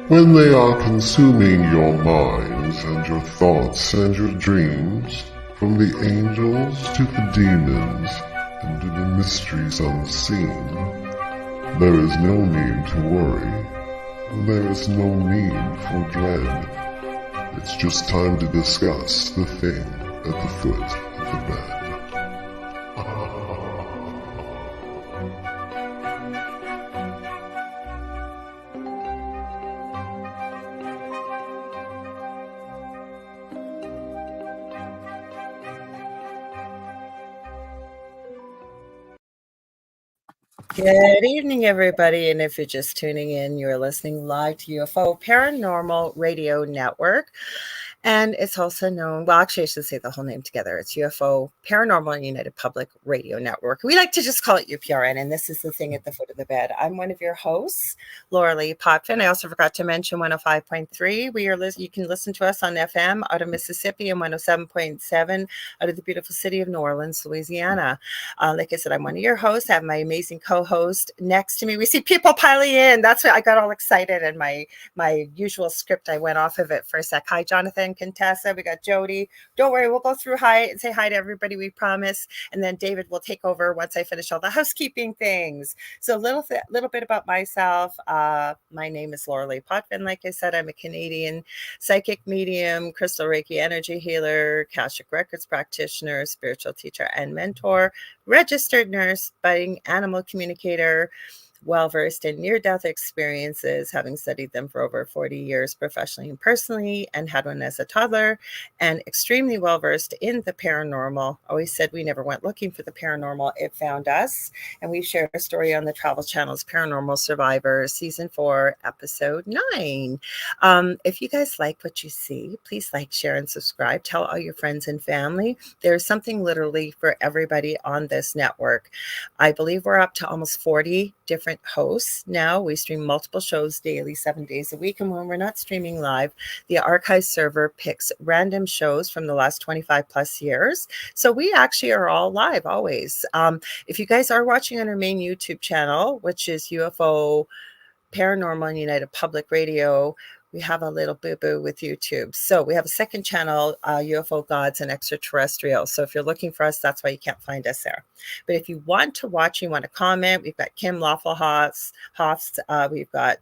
When they are consuming your minds and your thoughts and your dreams, from the angels to the demons and to the mysteries unseen, there is no need to worry. There is no need for dread. It's just time to discuss the thing at the foot of the bed. Good evening, everybody. And if you're just tuning in, you're listening live to UFO Paranormal Radio Network. And it's also known, well, actually, I should say the whole name together. It's UFO Paranormal United Public Radio Network. We like to just call it UPRN, and this is the thing at the foot of the bed. I'm one of your hosts, Lorilei Potvin. I also forgot to mention 105.3. You can listen to us on FM out of Mississippi and 107.7 out of the beautiful city of New Orleans, Louisiana. Like I said, I'm one of your hosts. I have my amazing co-host next to me. We see people piling in. That's why I got all excited, and my usual script, I went off of it for a sec. Hi, Jonathan. Contessa, we got Jody. Don't worry, we'll go through and say hi to everybody, we promise. And then David will take over once I finish all the housekeeping things. So a little bit about myself. My name is Lorilei Potvin. Like I said, I'm a Canadian psychic medium, crystal Reiki energy healer, Akashic Records practitioner, spiritual teacher and mentor, registered nurse, budding animal communicator, well-versed in near-death experiences, having studied them for over 40 years professionally and personally, and had one as a toddler, and extremely well-versed in the paranormal. Always said we never went looking for the paranormal, it found us. And we've shared our story on the Travel Channel's Paranormal Survivor, Season 4, Episode 9. If you guys like what you see, please like, share, and subscribe. Tell all your friends and family. There's something literally for everybody on this network. I believe we're up to almost 40 different hosts now. We stream multiple shows daily, 7 days a week. And when we're not streaming live, the archive server picks random shows from the last 25 plus years. So we actually are all live always. If you guys are watching on our main YouTube channel, which is UFO Paranormal United Public Radio, we have a little boo-boo with YouTube. So we have a second channel, UFO Gods and Extraterrestrials. So if you're looking for us, that's why you can't find us there. But if you want to watch, you want to comment, we've got Kim Lawful-Hoffs, we've got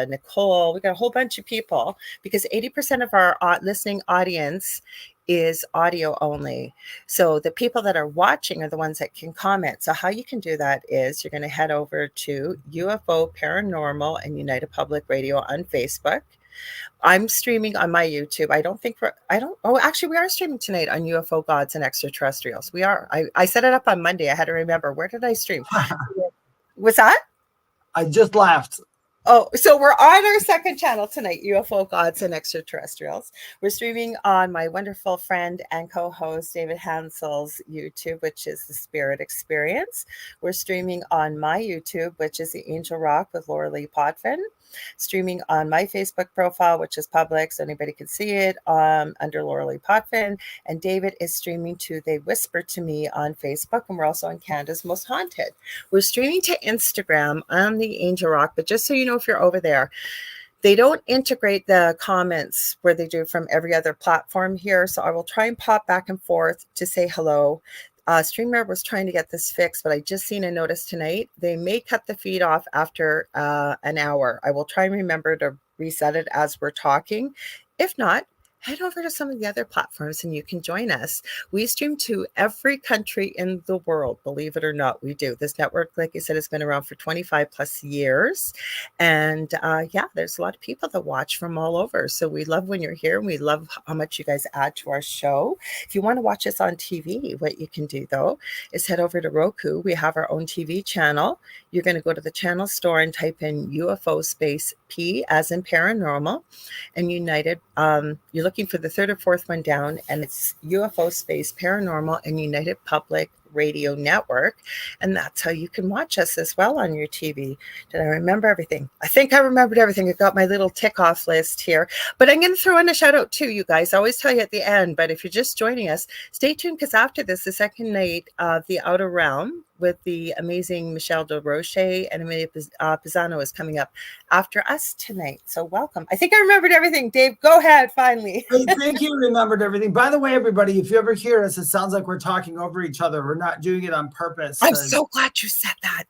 Nicole, we've got a whole bunch of people, because 80% of our listening audience is audio only. So the people that are watching are the ones that can comment. So how you can do that is you're going to head over to UFO Paranormal and United Public Radio on Facebook. I'm streaming on my YouTube. Actually, we are streaming tonight on UFO Gods and Extraterrestrials. We are. I set it up on Monday. I had to remember, where did I stream? What's that? I just laughed. Oh, so we're on our second channel tonight, UFO Gods and Extraterrestrials. We're streaming on my wonderful friend and co-host David Hanzel's YouTube, which is The Spirit Experience. We're streaming on my YouTube, which is The Angel Rock with Lorilei Potvin. Streaming on my Facebook profile, which is public, so anybody can see it, under Lorilei Potvin. And David is streaming to They Whisper to Me on Facebook, and we're also on Canada's Most Haunted. We're streaming to Instagram on the Angel Rock, but just so you know, if you're over there, they don't integrate the comments where they do from every other platform here. So I will try and pop back and forth to say hello. StreamYard was trying to get this fixed, but I just seen a notice tonight. They may cut the feed off after an hour. I will try and remember to reset it as we're talking. If not, head over to some of the other platforms and you can join us. We stream to every country in the world, believe it or not, we do. This network, like I said, has been around for 25 plus years. And yeah, there's a lot of people that watch from all over. So we love when you're here, and we love how much you guys add to our show. If you want to watch us on TV, what you can do though is head over to Roku. We have our own TV channel. You're going to go to the channel store and type in UFO space P as in paranormal and United. You're looking for the third or fourth one down, and it's UFO space paranormal and United Public Radio Network, and that's how you can watch us as well on your TV. Did I remember everything? I think I remembered everything. I got my little tick off list here, but I'm going to throw in a shout out too, you guys. I always tell you at the end, but if you're just joining us, stay tuned, because after this, the second night of the Outer Realm with the amazing Michelle de Roche, and Amelia Pisano is coming up after us tonight. So welcome. I think I remembered everything. Dave, go ahead, finally. Hey, thank you, remembered everything. By the way, everybody, if you ever hear us, it sounds like we're talking over each other. We're not doing it on purpose. I'm so glad you said that.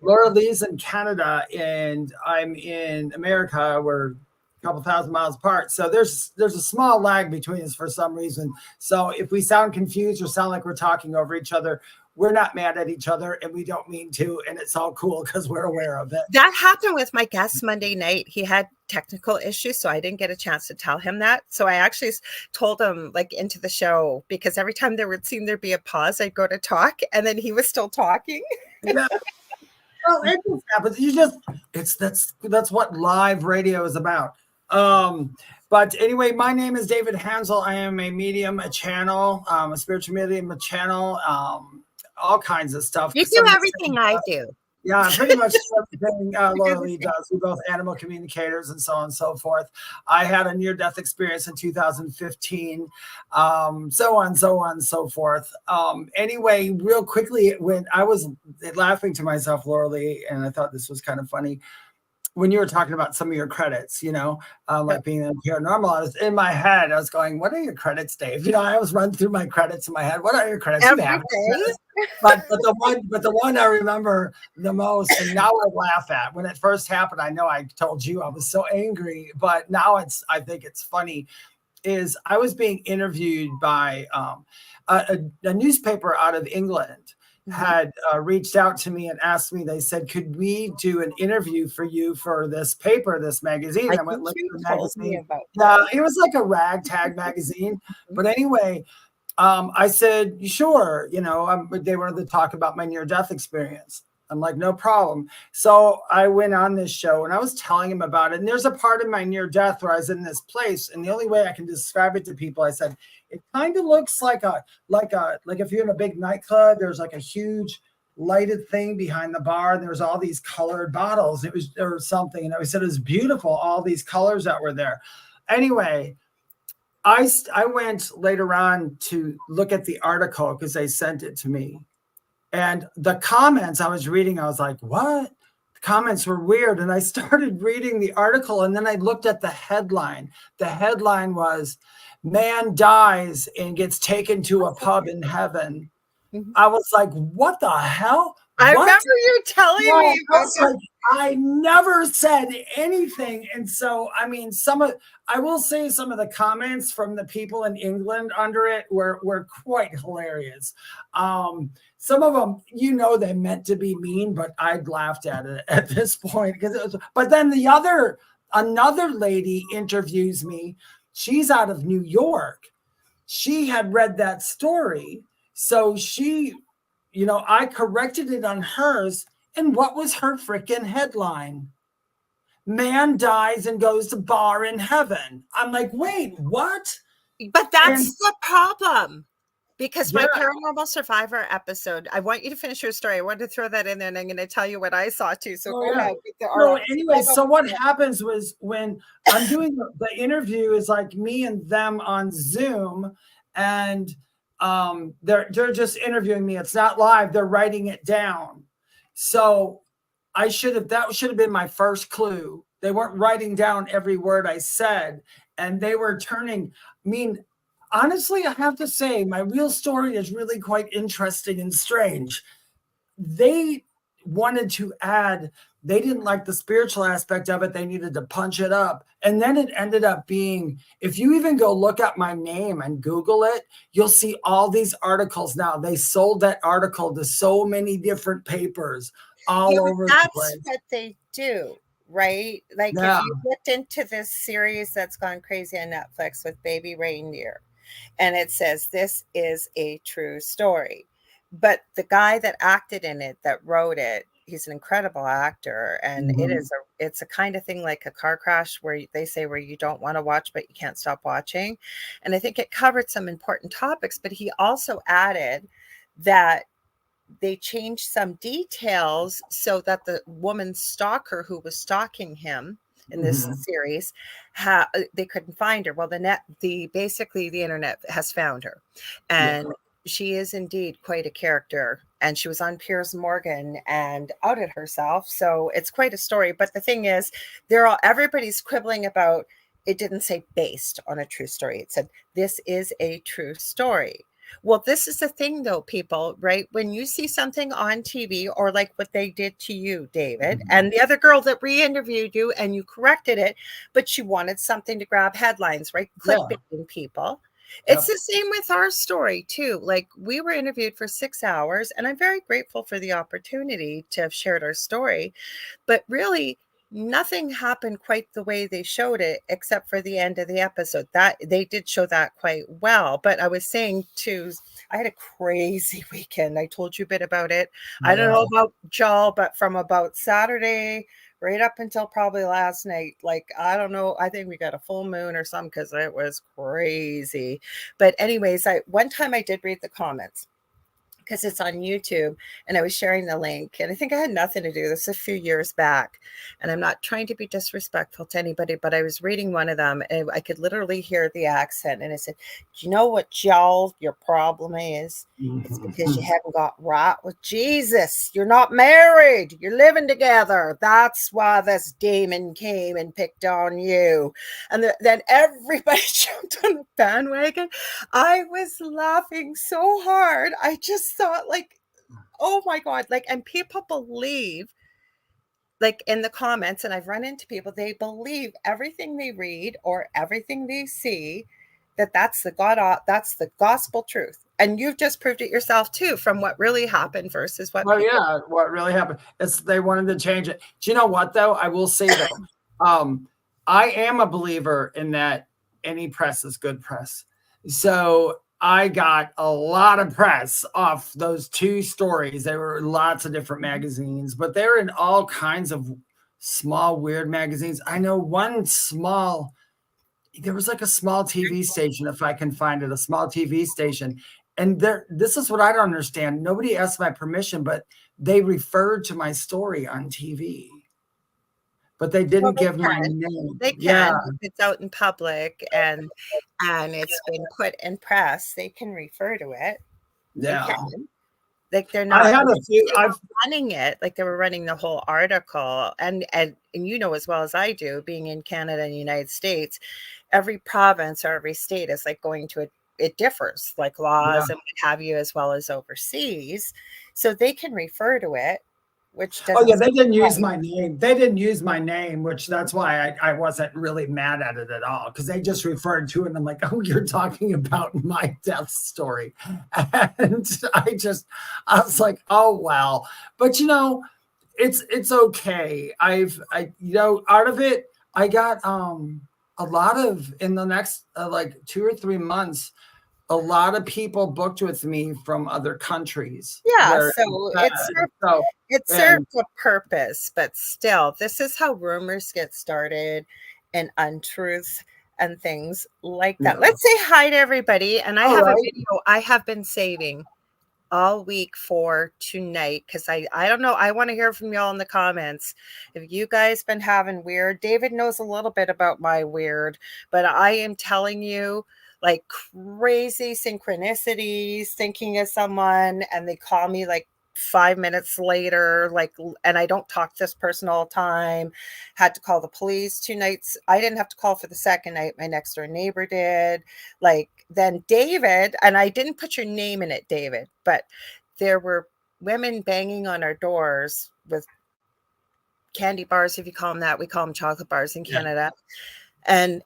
Lorilei's in Canada, and I'm in America. We're a couple thousand miles apart. So there's a small lag between us for some reason. So if we sound confused or sound like we're talking over each other, we're not mad at each other, and we don't mean to, and it's all cool because we're aware of it. That happened with my guest Monday night. He had technical issues, so I didn't get a chance to tell him that. So I actually told him like into the show, because every time there would seem there'd be a pause, I'd go to talk, and then he was still talking. Yeah. Well, it just happens. That's what live radio is about. But anyway, my name is David Hanzel. I am a medium, a channel, a spiritual medium, a channel, all kinds of stuff. You do everything I do. Yeah, pretty much everything Lorilei does. We're both animal communicators and so on and so forth. I had a near-death experience in 2015, so on, so forth. Anyway, real quickly, when I was laughing to myself, Lorilei, and I thought this was kind of funny, when you were talking about some of your credits, like being a paranormal, I was in my head, I was going, what are your credits, Dave? I was running through my credits in my head. What are your credits? But the one I remember the most, and now I laugh at, when it first happened, I know I told you I was so angry, but now I think it's funny, is I was being interviewed by a newspaper out of England. Had reached out to me and asked me, they said, could we do an interview for you for this paper, this magazine? I went, look at the magazine. Yeah, it was like a ragtag magazine. But anyway, I said, sure. They wanted to talk about my near-death experience. I'm like, no problem. So I went on this show and I was telling him about it. And there's a part of my near-death where I was in this place. And the only way I can describe it to people, I said, it kind of looks like if you're in a big nightclub, there's like a huge lighted thing behind the bar. And there's all these colored bottles. Or something. And I said, it was beautiful, all these colors that were there. Anyway, I went later on to look at the article because they sent it to me. And the comments I was reading, I was like, what? The comments were weird. And I started reading the article, and then I looked at the headline. The headline was, man dies and gets taken to a pub in heaven. I was like, what the hell? I remember you telling me. I never said anything. And so, I mean, I will say some of the comments from the people in England under it were quite hilarious. Some of them, they meant to be mean, but I'd laughed at it at this point. But then another lady interviews me. She's out of New York. She had read that story. So she, I corrected it on hers. And what was her freaking headline? Man dies and goes to bar in heaven. I'm like, wait, what? But that's the problem. Because my Paranormal Survivor episode, I want you to finish your story. I wanted to throw that in there, and I'm going to tell you what I saw too. So go ahead. So what happens was when I'm doing the interview is like me and them on Zoom, and they're just interviewing me. It's not live. They're writing it down. So that should have been my first clue. They weren't writing down every word I said, and they were turning. Honestly, I have to say, my real story is really quite interesting and strange. They wanted to add, they didn't like the spiritual aspect of it. They needed to punch it up. And then it ended up being, if you even go look up my name and Google it, you'll see all these articles now. They sold that article to so many different papers all over the place. That's what they do. Right? Like if you looked into this series that's gone crazy on Netflix with Baby Reindeer, and it says this is a true story, but the guy that acted in it, that wrote it, he's an incredible actor, and it's a kind of thing like a car crash where you don't want to watch but you can't stop watching. And I think it covered some important topics, but he also added that they changed some details so that the woman stalker who was stalking him in this series, they couldn't find her. Well, basically the internet has found her, and she is indeed quite a character. and she was on Piers Morgan and outed herself. So it's quite a story. But the thing is, everybody's quibbling about, it didn't say based on a true story. It said, this is a true story. Well, this is the thing though, people, right? When you see something on TV, or like what they did to you, David, and the other girl that re-interviewed you and you corrected it, but she wanted something to grab headlines, right? Clickbaiting people. It's the same with our story too. Like, we were interviewed for 6 hours, and I'm very grateful for the opportunity to have shared our story. But really, nothing happened quite the way they showed it, except for the end of the episode. That they did show that quite well. But I was saying too, I had a crazy weekend. I told you a bit about it. I don't know about y'all, but from about Saturday right up until probably last night, like, I don't know, I think we got a full moon or something, because it was crazy. But anyways, one time I did read the comments, because it's on YouTube, and I was sharing the link, and I think I had nothing to do this a few years back, and I'm not trying to be disrespectful to anybody, but I was reading one of them, and I could literally hear the accent, and it said, do you know what, y'all, your problem is? It's because you haven't got right with Jesus. You're not married. You're living together. That's why this demon came and picked on you. And then everybody jumped on the bandwagon. I was laughing so hard. I just thought, like, oh my God. Like, and people believe, like, in the comments, and I've run into people, they believe everything they read or everything they see, that's the gospel truth. And you've just proved it yourself too, from what really happened versus what. What really happened is they wanted to change it. Do you know what though? I will say though, I am a believer in that any press is good press. So I got a lot of press off those 2 stories. There were lots of different magazines, but they're in all kinds of small, weird magazines. I know there was like a small TV station, if I can find it, a small TV station. And this is what I don't understand. Nobody asked my permission, but they referred to my story on TV. But they didn't give my name. They can. If it's out in public and it's been put in press, they can refer to it. Yeah. Like, they're not. I had a few. Running it, like they were running the whole article, and you know as well as I do, being in Canada and the United States, every province or every state is like going to it differs, like laws and what have you, as well as overseas. So they can refer to it, which doesn't. They didn't use my name. They didn't use my name, which that's why I wasn't really mad at it at all, because they just referred to it, and I'm like, oh, you're talking about my death story. And I was like, oh, well. But, it's okay. Out of it, I got a lot of, in the next like 2 or 3 months, a lot of people booked with me from other countries. Yeah, so it served a purpose, but still, this is how rumors get started, and untruths and things like that. Let's say hi to everybody. And I have a video I have been saving all week for tonight, because I don't know, I want to hear from y'all in the comments. If you guys been having weird, David knows a little bit about my weird, but I am telling you, like, crazy synchronicities, thinking of someone, and they call me like 5 minutes later, like, and I don't talk to this person all the time. Had to call the police 2 nights. I didn't have to call for the second night. My next door neighbor did. Like, then David, and I didn't put your name in it, David, but there were women banging on our doors with candy bars, if you call them that. We call them chocolate bars in Canada. And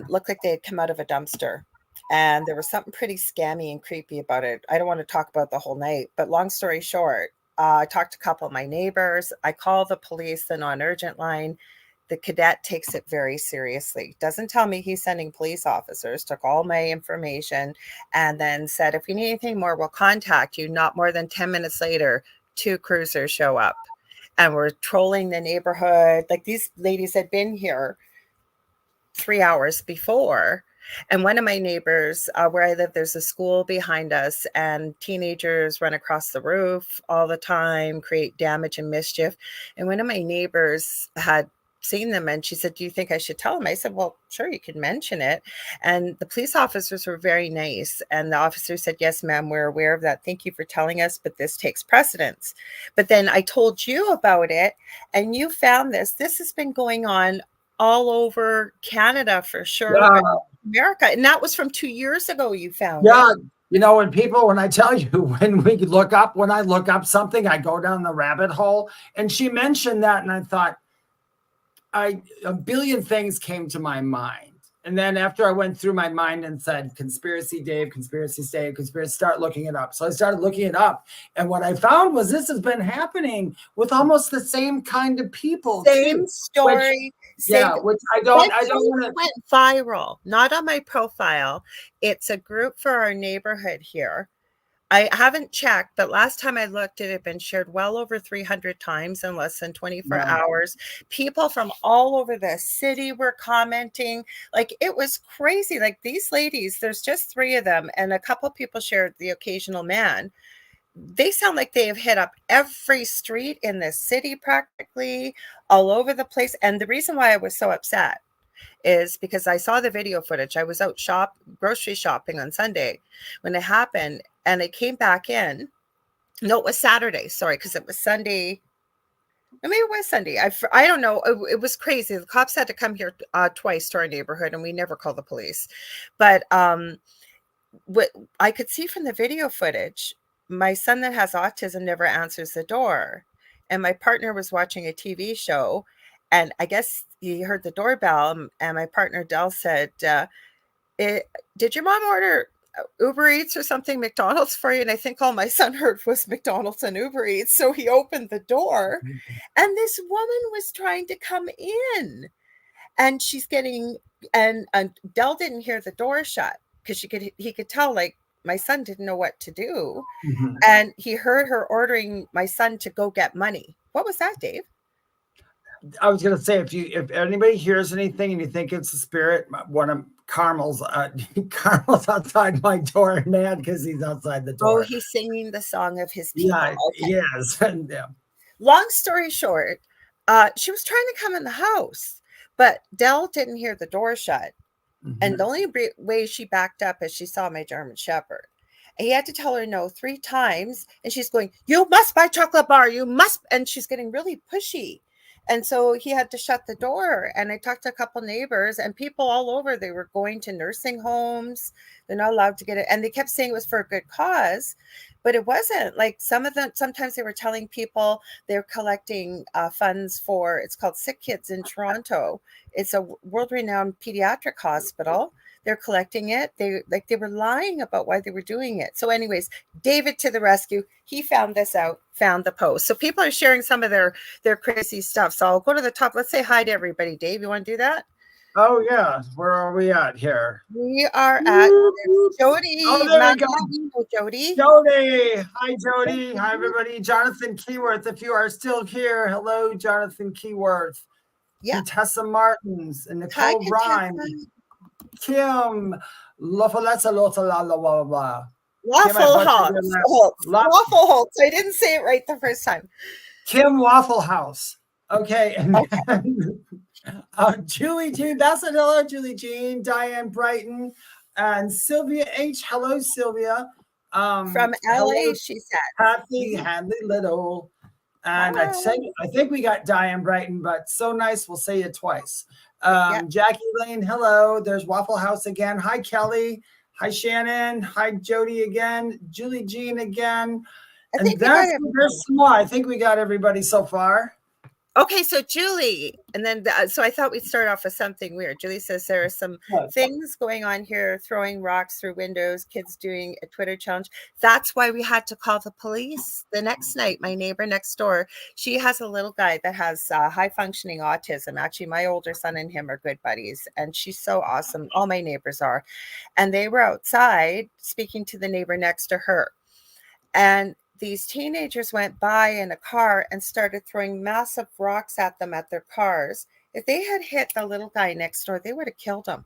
looked like they had come out of a dumpster. And there was something pretty scammy and creepy about it. I don't want to talk about the whole night, but long story short, I talked to a couple of my neighbors. I call the police, the non-urgent line. The cadet takes it very seriously. Doesn't tell me he's sending police officers, took all my information, and then said, if you need anything more, we'll contact you. Not more than 10 minutes later, 2 cruisers show up, and we're trolling the neighborhood. Like, these ladies had been here 3 hours before. And one of my neighbors, where I live, there's a school behind us, and teenagers run across the roof all the time, create damage and mischief. And one of my neighbors had seen them. And she said, do you think I should tell them? I said, well, sure, you can mention it. And the police officers were very nice. And the officer said, yes, ma'am, we're aware of that. Thank you for telling us, but this takes precedence. But then I told you about it, and you found this. This has been going on all over Canada for sure, Yeah. but America. And that was from 2 years ago you found Yeah. it. You know, when I tell you, when I look up something, I go down the rabbit hole. And she mentioned that, and I thought, a billion things came to my mind. And then after I went through my mind and said, conspiracy Dave, start looking it up. So I started looking it up. And what I found was this has been happening with almost the same kind of people. Same story. Which I don't want to. Went viral, not on my profile. It's a group for our neighborhood here. I haven't checked, but last time I looked, it had been shared well over 300 times in less than 24 hours. People from all over the city were commenting. Like, it was crazy. Like, these ladies, there's just 3 of them, and a couple people shared the occasional man. They sound like they have hit up every street in the city, practically all over the place. And the reason why I was so upset is because I saw the video footage. I was out grocery shopping on Sunday when it happened, and I came back in. No, it was Saturday. Sorry, because it was Sunday. I mean, it was Sunday. I don't know. It was crazy. The cops had to come here twice to our neighborhood, and we never called the police. But what I could see from the video footage, my son that has autism never answers the door. And my partner was watching a TV show, and I guess he heard the doorbell, and my partner Dell said, did your mom order Uber Eats or something, McDonald's for you? And I think all my son heard was McDonald's and Uber Eats. So he opened the door, and this woman was trying to come in, and she's getting, and Dell didn't hear the door shut because he could tell, like, my son didn't know what to do. Mm-hmm. And he heard her ordering my son to go get money. What was that, Dave? I was going to say, if anybody hears anything and you think it's a spirit, one of Carmel's outside my door, mad because he's outside the door. Oh, he's singing the song of his people. Yeah, yes. Yeah. Long story short, she was trying to come in the house, but Dell didn't hear the door shut. Mm-hmm. And the only way she backed up is she saw my German Shepherd. And he had to tell her no 3 times. And she's going, you must buy chocolate bar. You must. And she's getting really pushy. And so he had to shut the door. And I talked to a couple neighbors, and people all over, they were going to nursing homes. They're not allowed to get it. And they kept saying it was for a good cause, but it wasn't. Like, some of them, sometimes they were telling people they're collecting funds for, it's called Sick Kids in Toronto. It's a world-renowned pediatric hospital. They're collecting it. They were lying about why they were doing it. So anyways, David to the rescue. He found this out, found the post. So people are sharing some of their crazy stuff. So I'll go to the top. Let's say hi to everybody. Dave, you want to do that? Oh, yeah. Where are we at here? We are at Jody. Oh, there we go. Jody. Jody. Hi, Jody. Hi, everybody. Jonathan Keyworth, if you are still here. Hello, Jonathan Keyworth. Yeah. Tessa Martins and Nicole Rhyme. Kim, Waffle House. Waffle House. I didn't say it right the first time. Kim Waffle House. Okay. And Julie Jean. That's it. Hello, Julie Jean. Diane Brighton and Sylvia H. Hello, Sylvia. From LA, she said. Kathy Hadley Little. And I think we got Diane Brighton, but so nice. We'll say it twice. Jackie Lane, hello. There's Waffle House again. Hi, Kelly. Hi, Shannon. Hi, Jody again. Julie Jean again. And there's some more. I think we got everybody so far. Okay, so Julie, and then so I thought we'd start off with something weird. Julie says there are some things going on here, throwing rocks through windows, kids doing a Twitter challenge. That's why we had to call the police the next night. My neighbor next door, she has a little guy that has high functioning autism. Actually, my older son and him are good buddies, and she's so awesome. All my neighbors are. And they were outside speaking to the neighbor next to her. And these teenagers went by in a car and started throwing massive rocks at them at their cars. If they had hit the little guy next door, they would have killed him.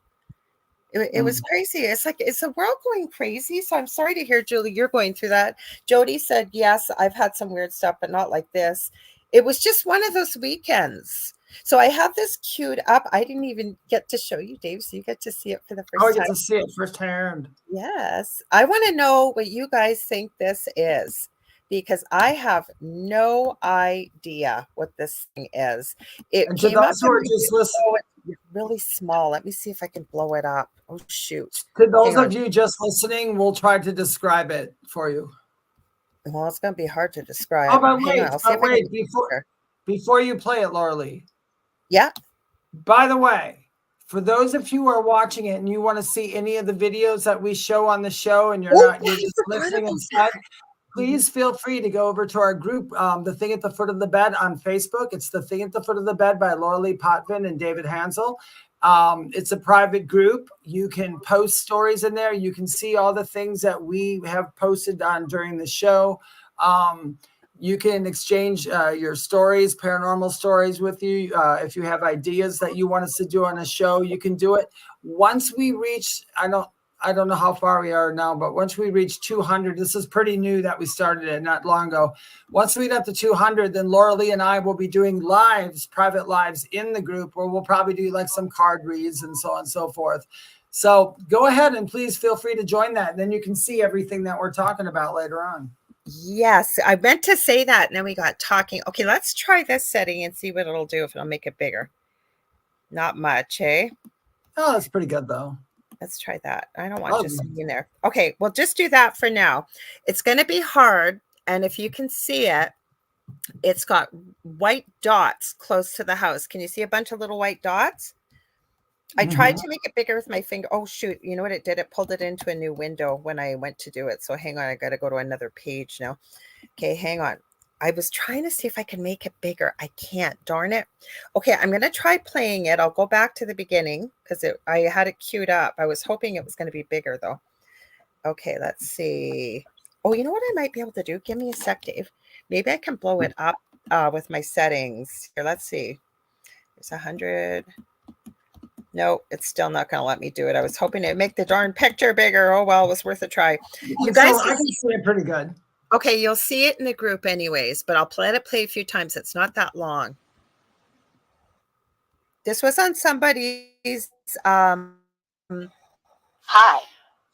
It was crazy. It's like, is the world going crazy? So I'm sorry to hear, Julie, you're going through that. Jody said, yes, I've had some weird stuff, but not like this. It was just one of those weekends. So I have this queued up. I didn't even get to show you, Dave, so you get to see it for the first I time. get to see it firsthand. Yes. I want to know what you guys think this is, because I have no idea what this thing is. It And to came up those who are just listening, it's really small. Let me see if I can blow it up. Oh, shoot. to those of you just listening, we'll try to describe it for you. Well, it's going to be hard to describe. Oh, but wait, before you play it, Lorilei. Yeah. By the way, for those of you who are watching it and you want to see any of the videos that we show on the show and you're just listening instead, please feel free to go over to our group, The Thing at the Foot of the Bed on Facebook. It's The Thing at the Foot of the Bed by Lorilei Potvin and David Hanzel. It's a private group. You can post stories in there. You can see all the things that we have posted on during the show. You can exchange your stories, paranormal stories with you. If you have ideas that you want us to do on a show, you can do it. Once we reach, I don't know how far we are now, but once we reach 200, this is pretty new that we started it not long ago. Once we get to 200, then Lorilei and I will be doing lives, private lives in the group, where we'll probably do like some card reads and so on and so forth. So go ahead and please feel free to join that. And then you can see everything that we're talking about later on. Yes, I meant to say that, and then we got talking. Okay, let's try this setting and see what it'll do, if it'll make it bigger. Not much, eh? Oh, that's pretty good, though. Let's try that. I don't want just in there. Okay, well, just do that for now. It's going to be hard, and if you can see it, it's got white dots close to the house. Can you see a bunch of little white dots? I tried to make it bigger with my finger. Oh, shoot. You know what it did? It pulled it into a new window when I went to do it. So hang on. I got to go to another page now. Okay, hang on. I was trying to see if I can make it bigger. I can't. Darn it. Okay, I'm going to try playing it. I'll go back to the beginning because I had it queued up. I was hoping it was going to be bigger, though. Okay, let's see. Oh, you know what I might be able to do? Give me a sec, Dave. Maybe I can blow it up with my settings. Here, let's see. It's 100. No, it's still not going to let me do it. I was hoping it'd make the darn picture bigger. Oh, well, it was worth a try. You guys, I can see it pretty good. Okay, you'll see it in the group anyways, but I'll let it play a few times. It's not that long. This was on somebody's... Hi,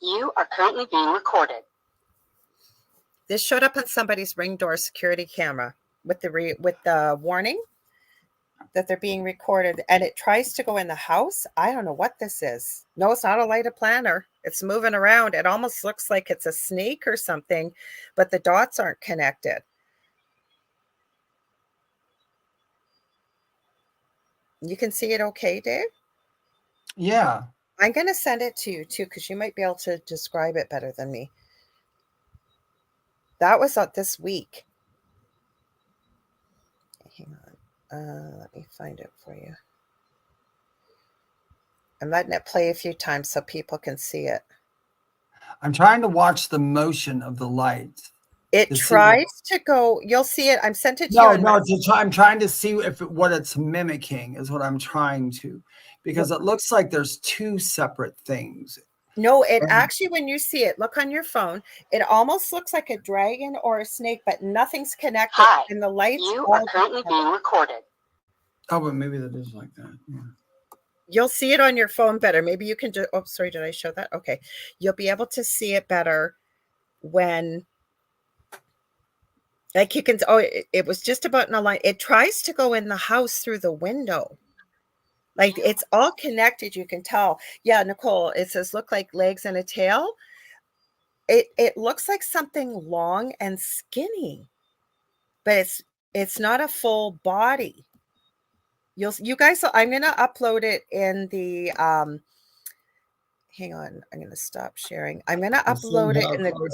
you are currently being recorded. This showed up on somebody's Ring door security camera with the warning that they're being recorded, and it tries to go in the house. I don't know what this is. No, it's not a lighted planter. It's moving around. It almost looks like it's a snake or something, but the dots aren't connected. You can see it okay, Dave? Yeah. I'm going to send it to you too, because you might be able to describe it better than me. That was out this week. Hang on. Let me find it for you. I'm letting it play a few times so people can see it. I'm trying to watch the motion of the light. It tries to go. You'll see it. I'm sent it to you. No. I'm trying to see what it's mimicking is what I'm trying to, because it looks like there's two separate things. No, it actually, when you see it, look on your phone. It almost looks like a dragon or a snake, but nothing's connected. Hi, and the lights. You are currently being recorded. Oh, but maybe that is like that. Yeah. You'll see it on your phone better. Maybe you can just. Oh, sorry. Did I show that? Okay. You'll be able to see it better when. Like you can. Oh, it was just about in a line. It tries to go in the house through the window. Like it's all connected, you can tell. Yeah, Nicole, it says look like legs and a tail. It looks like something long and skinny, but it's not a full body. You guys, I'm gonna upload it in the hang on, I'm gonna stop sharing. I'm gonna upload it in the group.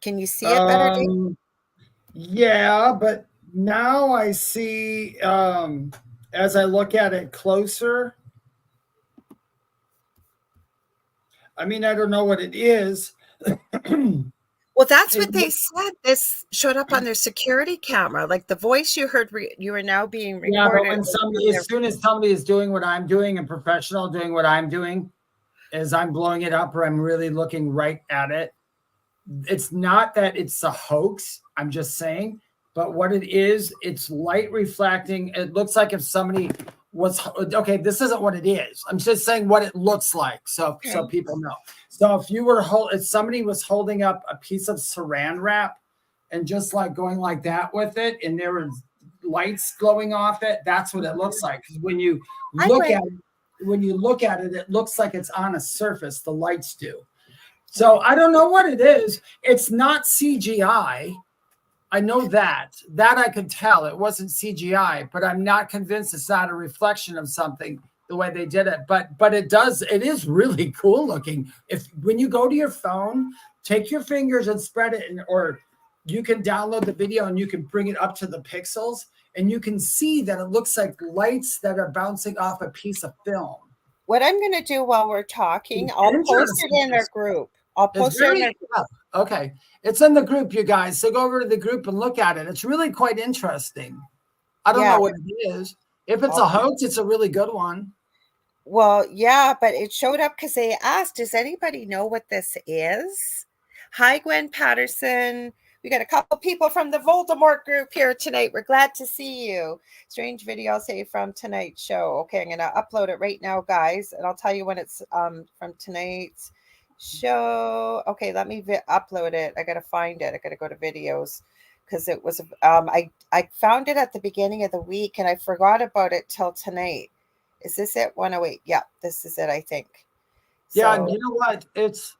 Can you see it better, Dave? Yeah, but now I see, as I look at it closer, I mean, I don't know what it is. Well, that's what they said. This showed up on their security camera. Like the voice you heard, you are now being recorded. Yeah, but when as soon as somebody is doing what I'm doing, a professional doing what I'm doing, is I'm blowing it up or I'm really looking right at it. It's not that it's a hoax. I'm just saying, but what it is, it's light reflecting. It looks like if somebody was okay. This isn't what it is. I'm just saying what it looks like, so people know. So if somebody was holding up a piece of Saran wrap and just like going like that with it, and there was lights glowing off it, that's what it looks like. Because when you look at it, it looks like it's on a surface. The lights do. So I don't know what it is. It's not CGI. I know that I could tell it wasn't CGI, but I'm not convinced it's not a reflection of something the way they did it. But it is really cool looking. When you go to your phone, take your fingers and spread it, or you can download the video and you can bring it up to the pixels, and you can see that it looks like lights that are bouncing off a piece of film. What I'm going to do while we're talking, I'll post it in our group. Okay. It's in the group, you guys. So go over to the group and look at it. It's really quite interesting. I don't know what it is. If it's a hoax, it's a really good one. Well, yeah, but it showed up because they asked, does anybody know what this is? Hi, Gwen Patterson. We got a couple people from the Voldemort group here tonight. We're glad to see you. Strange video, say, from tonight's show. Okay, I'm going to upload it right now, guys, and I'll tell you when it's from tonight's show. Okay, let me upload it. I got to find it. I got to go to videos because it was I found it at the beginning of the week and I forgot about it till tonight. Is this it? 108. Yeah, this is it, I think. Yeah, and you know what? It's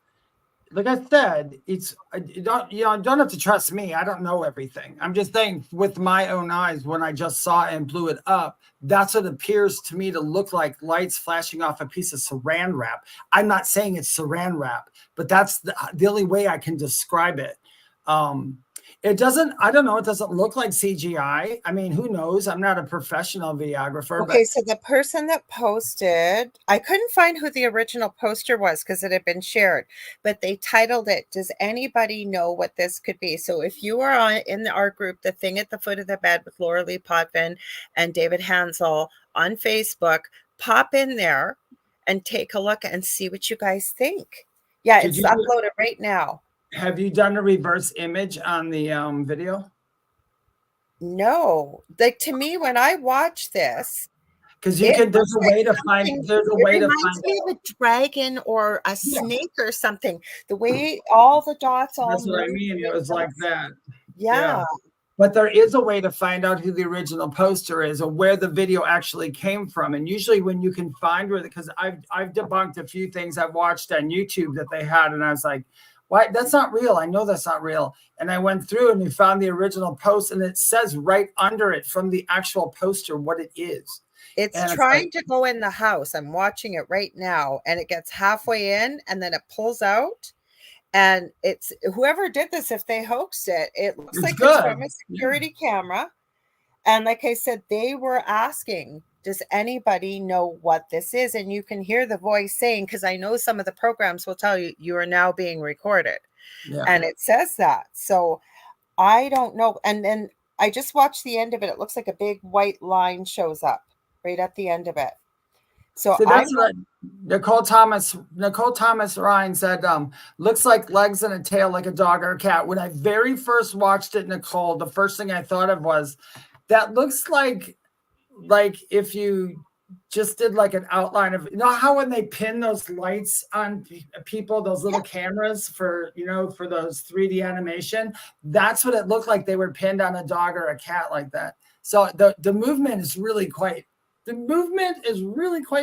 like I said, you don't have to trust me. I don't know everything. I'm just saying with my own eyes, when I just saw it and blew it up, that's what appears to me to look like lights flashing off a piece of Saran wrap. I'm not saying it's Saran wrap, but that's the only way I can describe it. It doesn't look like CGI. I mean, who knows? I'm not a professional videographer. Okay, so the person that posted, I couldn't find who the original poster was because it had been shared, but they titled it, does anybody know what this could be? So if you are in our group, The Thing at the Foot of the Bed with Lorilei Potvin and David Hanzel on Facebook, pop in there and take a look and see what you guys think. Yeah, it's uploaded right now. Have you done a reverse image on the video? No, like to me, when I watch this, because there's a way to find. There's a way to find. It reminds me of a dragon or a snake or something. The way all the dots all. That's what I mean. It was like that. Yeah. But there is a way to find out who the original poster is or where the video actually came from. And usually when you can find where, because I've debunked a few things I've watched on YouTube that they had, and I was like, why? That's not real. I know that's not real. And I went through and we found the original post, and it says right under it from the actual poster what it is. It's trying to go in the house. I'm watching it right now, and it gets halfway in, and then it pulls out. And it's whoever did this, if they hoaxed it, it looks like it's from a security camera. And like I said, they were asking, does anybody know what this is? And you can hear the voice saying, because I know some of the programs will tell you, you are now being recorded. Yeah. And it says that. So I don't know. And then I just watched the end of it. It looks like a big white line shows up right at the end of it. So that's what Nicole Thomas Ryan said, looks like legs and a tail like a dog or a cat. When I very first watched it, Nicole, the first thing I thought of was that looks like if you just did like an outline of, you know how when they pin those lights on people, those little cameras for those 3D animation, that's what it looked like. They were pinned on a dog or a cat like that. So the movement is really quite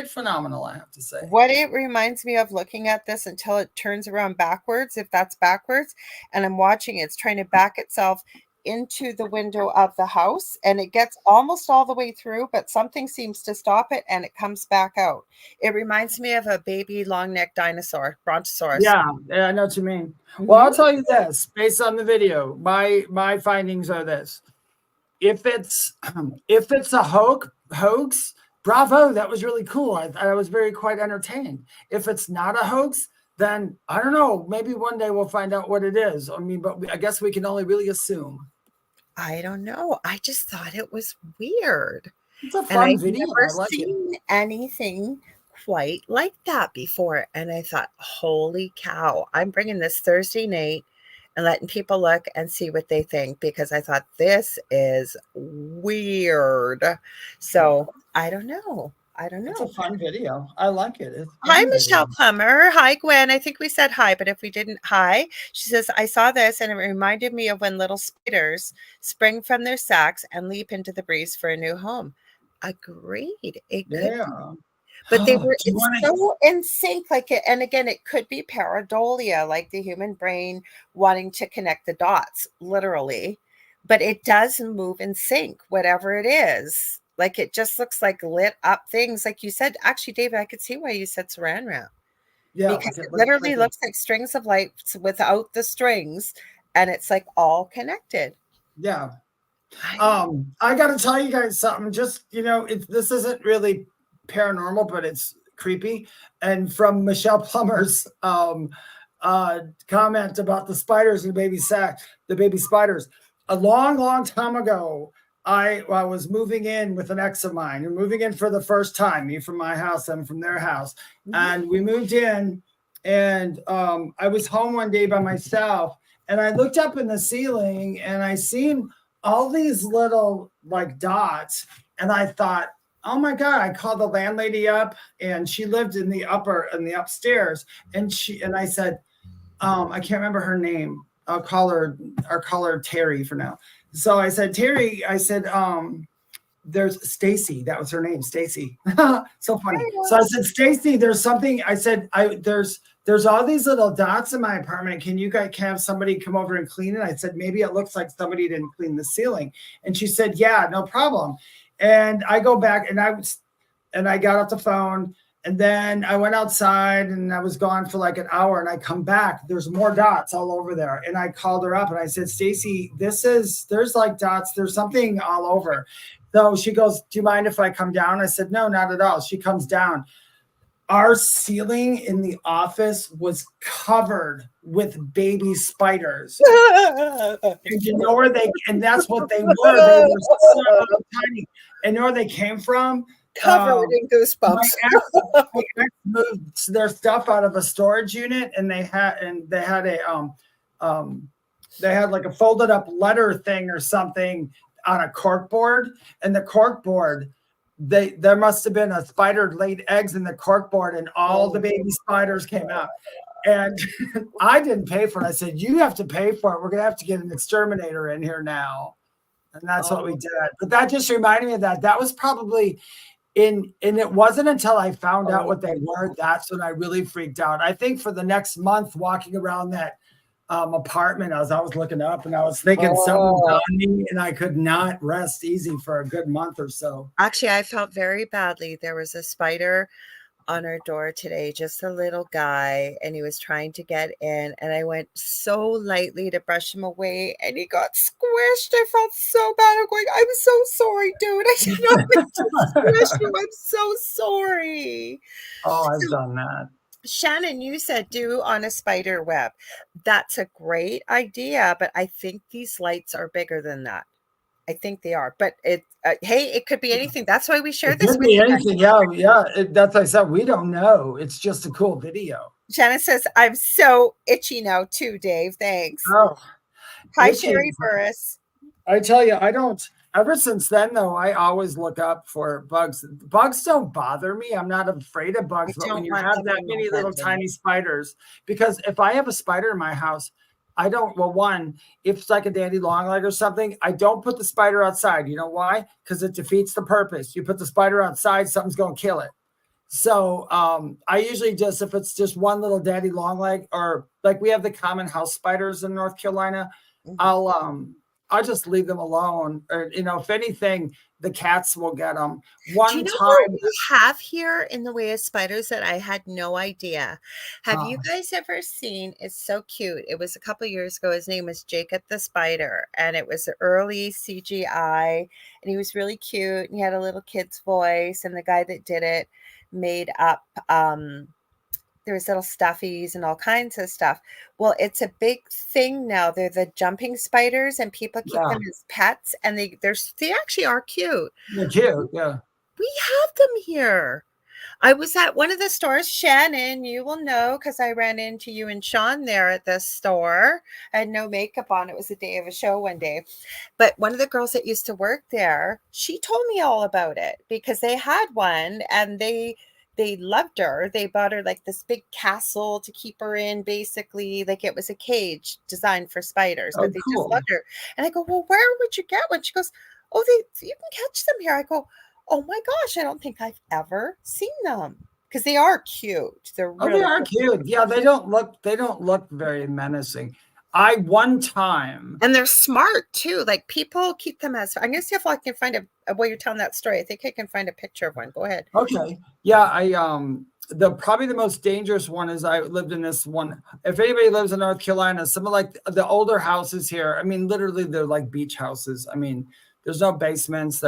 phenomenal, I have to say. What it reminds me of, looking at this until it turns around backwards, if that's backwards, and I'm watching it, it's trying to back itself into the window of the house, and it gets almost all the way through, but something seems to stop it and it comes back out. It reminds me of a baby long-necked dinosaur, Brontosaurus. Yeah, I know what you mean. Mm-hmm. Well, I'll tell you this, based on the video, my findings are this. If it's a hoax, bravo, that was really cool. I was quite entertained. If it's not a hoax, then I don't know. Maybe one day we'll find out what it is. I mean, but I guess we can only really assume. I don't know. I just thought it was weird. It's a fun video. I've never seen anything quite like that before. And I thought, holy cow, I'm bringing this Thursday night and letting people look and see what they think, because I thought this is weird. So I don't know. It's a fun video. I like it. It's a Hi, fun Michelle video. Plummer. Hi, Gwen. I think we said hi, but if we didn't, hi. She says, I saw this and it reminded me of when little spiders spring from their sacks and leap into the breeze for a new home. Agreed. It could be. Yeah. But they Do were, you it's want to? so in sync, like it, and again, it could be pareidolia, like the human brain wanting to connect the dots, literally. But it does move in sync, whatever it is. Like it just looks like lit up things. Like you said, actually, David, I could see why you said saran wrap. Yeah, Because it literally looks like strings of lights without the strings, and it's like all connected. Yeah. I got to tell you guys something. Just, this isn't really paranormal, but it's creepy. And from Michelle Plummer's comment about the spiders and the baby spiders, a long, long time ago, I was moving in with an ex of mine. We're moving in for the first time, me from my house, them from their house. Mm-hmm. And we moved in, and I was home one day by myself, and I looked up in the ceiling, and I seen all these little like dots, and I thought, oh my God. I called the landlady up, and she lived in the upstairs, and I said, I can't remember her name. I'll call her Terry for now. So I said, Terry, there's Stacy. That was her name, Stacy. So funny. So I said, Stacy, there's something. I said, there's all these little dots in my apartment. Can you guys have somebody come over and clean it? I said, maybe it looks like somebody didn't clean the ceiling. And she said, yeah, no problem. And I go back, and I got off the phone, and then I went outside, and I was gone for like an hour, and I come back. There's more dots all over there. And I called her up, and I said, Stacy, there's like dots. There's something all over. So she goes, do you mind if I come down? I said, no, not at all. She comes down. Our ceiling in the office was covered with baby spiders. And you know where and that's what they were. They were so tiny. And you know where they came from? Covered in goosebumps. My ex moved their stuff out of a storage unit, and they had like a folded up letter thing or something on a cork board, and the cork board, there must have been a spider laid eggs in the cork board, and all the baby spiders came out. And I didn't pay for it. I said, you have to pay for it. We're gonna have to get an exterminator in here now. And that's what we did. But that just reminded me of that. That was probably and it wasn't until I found out what they were, that's when I really freaked out. I think for the next month, walking around that apartment, I was looking up, and I was thinking something was on me, and I could not rest easy for a good month or so. Actually, I felt very badly. There was a spider on our door today, just a little guy, and he was trying to get in, and I went so lightly to brush him away, and he got squished. I felt so bad. I'm going, I'm so sorry, dude. I did not mean to squish you. I'm so sorry. Oh, I've done that. Shannon, you said do on a spider web. That's a great idea, but I think these lights are bigger than that. I think they are, but hey, it could be anything. That's why we share this with you. Anything, yeah. That's what I said. We don't know. It's just a cool video. Shannon says, I'm so itchy now too, Dave. Thanks. Oh, hi, Sherry Burris. I tell you, I don't. Ever since then, though, I always look up for bugs. Bugs don't bother me. I'm not afraid of bugs. But when you have that many little tiny spiders, because if I have a spider in my house, I don't, one, if it's like a daddy long leg or something, I don't put the spider outside. You know why? Because it defeats the purpose. You put the spider outside, something's going to kill it. So I usually just, if it's just one little daddy long leg, or like we have the common house spiders in North Carolina, I'll just leave them alone. Or, if anything, the cats will get them. Do you know what we have here in the way of spiders that I had no idea? Have you guys ever seen? It's so cute. It was a couple of years ago. His name was Jacob the Spider, and it was early CGI, and he was really cute. And he had a little kid's voice, and the guy that did it made up there was little stuffies and all kinds of stuff. Well, it's a big thing now. They're the jumping spiders, and people keep them as pets, and they actually are cute. They're cute, yeah. We have them here. I was at one of the stores, Shannon, you will know because I ran into you and Sean there at the store. I had no makeup on. It was the day of a show one day. But one of the girls that used to work there, she told me all about it because they had one and they loved her. They bought her like this big castle to keep her in, basically. Like it was a cage designed for spiders, Oh, but they just cool. loved her. And I go, well, where would you get one? She goes, oh, you can catch them here. I go, oh my gosh, I don't think I've ever seen them because they are cute. They're Oh, really they are cute. Yeah, they don't look very menacing. One time, and they're smart too. Like people keep them as. I'm gonna see if I can find a while you're telling that story. I think I can find a picture of one. Go ahead. okay. Yeah, probably the most dangerous one is I lived in this one. If anybody lives in North Carolina, some of like the older houses here, I mean, literally they're like beach houses. I mean, there's no basements.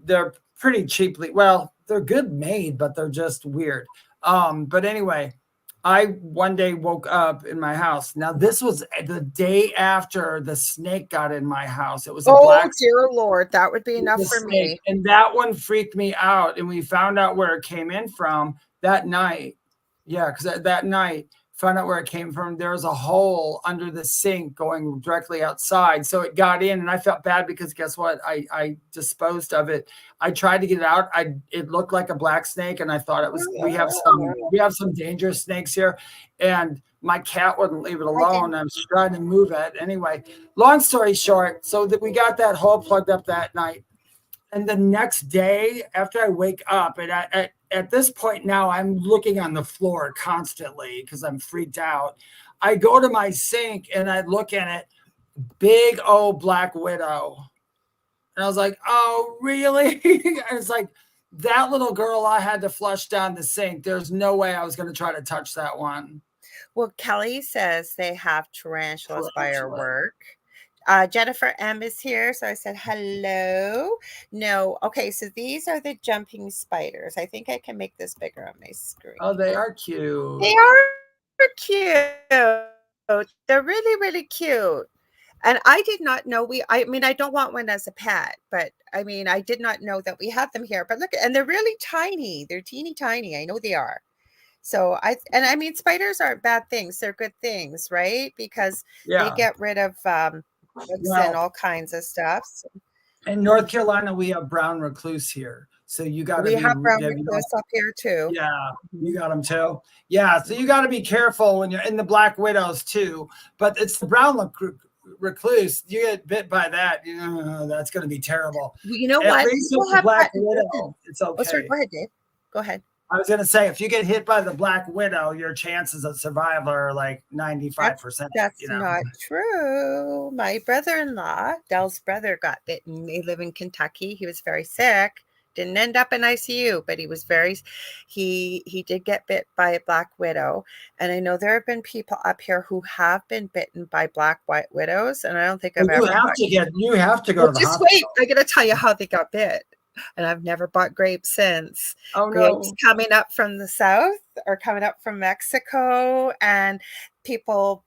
They're pretty cheaply, well, they're good made, but they're just weird. But anyway, I one day woke up in my house. Now, this was the day after the snake got in my house. It was a black dear Lord, that would be enough for snake, me. and that one freaked me out. And we found out where it came in from that night. Yeah, because that night, found out where it came from. There was a hole under the sink going directly outside. So it got in, and I felt bad because guess what? I disposed of it. I tried to get it out. It looked like a black snake, and I thought it was. We have some dangerous snakes here, and my cat wouldn't leave it alone. I was trying to move it anyway. Long story short, so that we got that hole plugged up that night. And the next day, after I wake up, and at this point now, I'm looking on the floor constantly because I'm freaked out. I go to my sink and I look at it, big old black widow. And I was like, oh, really? It's like that little girl I had to flush down the sink. There's no way I was going to try to touch that one. Well, Kelly says they have tarantulas by her work. Jennifer M is here. So I said, hello. No. Okay. So these are the jumping spiders. I think I can make this bigger on my screen. Oh, they are cute. They are cute. They're really, really cute. And I did not know I mean, I don't want one as a pet, but I mean, I did not know that we had them here, but look, and they're really tiny. They're teeny tiny. I know they are. So I mean, spiders aren't bad things. They're good things, right? Because they get rid of, bugs and all kinds of stuff. So. In North Carolina, we have brown recluse here. So you got to be. We have brown recluse up here too. Yeah, you got them too. Yeah, so you got to be careful when you're in the black widows too. But it's the brown recluse. You get bit by that, that's going to be terrible. You know At what? least with the black widow, it's okay. Oh, sorry, go ahead, Dave. Go ahead. I was going to say, if you get hit by the black widow, your chances of survival are like 95%. That's not true. My brother-in-law, Dell's brother, got bitten. They live in Kentucky. He was very sick. Didn't end up in ICU, but he was he did get bit by a black widow. And I know there have been people up here who have been bitten by white widows. And I don't think I've ever. You have to go to the hospital. Just wait. I got to tell you how they got bit. And I've never bought grapes since. Oh, grapes coming up from the south or coming up from Mexico, and people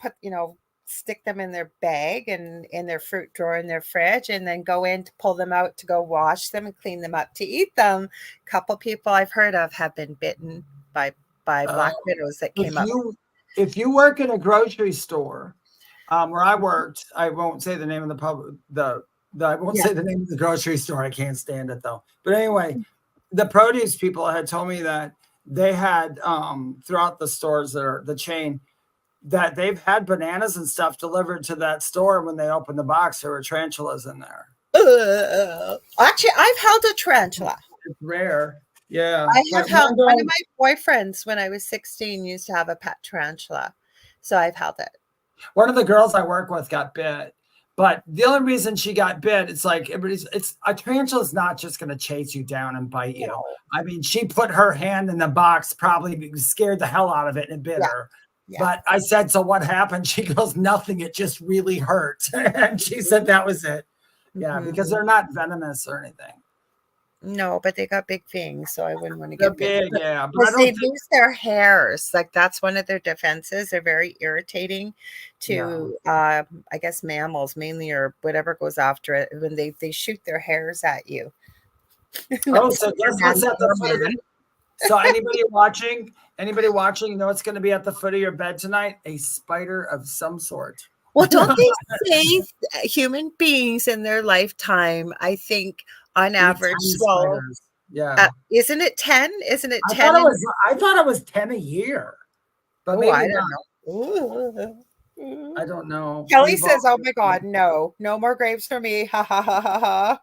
stick them in their bag and in their fruit drawer in their fridge, and then go in to pull them out to go wash them and clean them up to eat them. A couple people I've heard of have been bitten by black widows that came up. If you work in a grocery store, where I worked, I won't say the name of I won't say the name of the grocery store. I can't stand it though. But anyway, the produce people had told me that they had throughout the stores that are the chain, that they've had bananas and stuff delivered to that store. When they opened the box, there were tarantulas in there. Actually, I've held a tarantula. It's rare. Yeah. I have held one of my boyfriends when I was 16 used to have a pet tarantula. So I've held it. One of the girls I work with got bit. But the only reason she got bit, it's like it's a tarantula is not just going to chase you down and bite you. I mean, she put her hand in the box, probably scared the hell out of it, and it bit her. Yeah. But I said, so what happened? She goes, nothing. It just really hurt. And she said that was it. Yeah, because they're not venomous or anything. No, but they got big fangs, so I wouldn't want to get big. Yeah, because they lose their hairs. Like that's one of their defenses. They're very irritating to, I guess, mammals mainly, or whatever goes after it. When they shoot their hairs at you. Oh, so guess what's at the foot of So anybody watching, you know what's going to be at the foot of your bed tonight? A spider of some sort. Well, don't they say human beings in their lifetime, I think on average, swallow. Yeah. Isn't it 10? Isn't it 10? I thought it was 10 a year. But maybe I not. don't know. I don't know. Kelly says, "Oh my God, no more graves for me." Ha ha ha ha ha.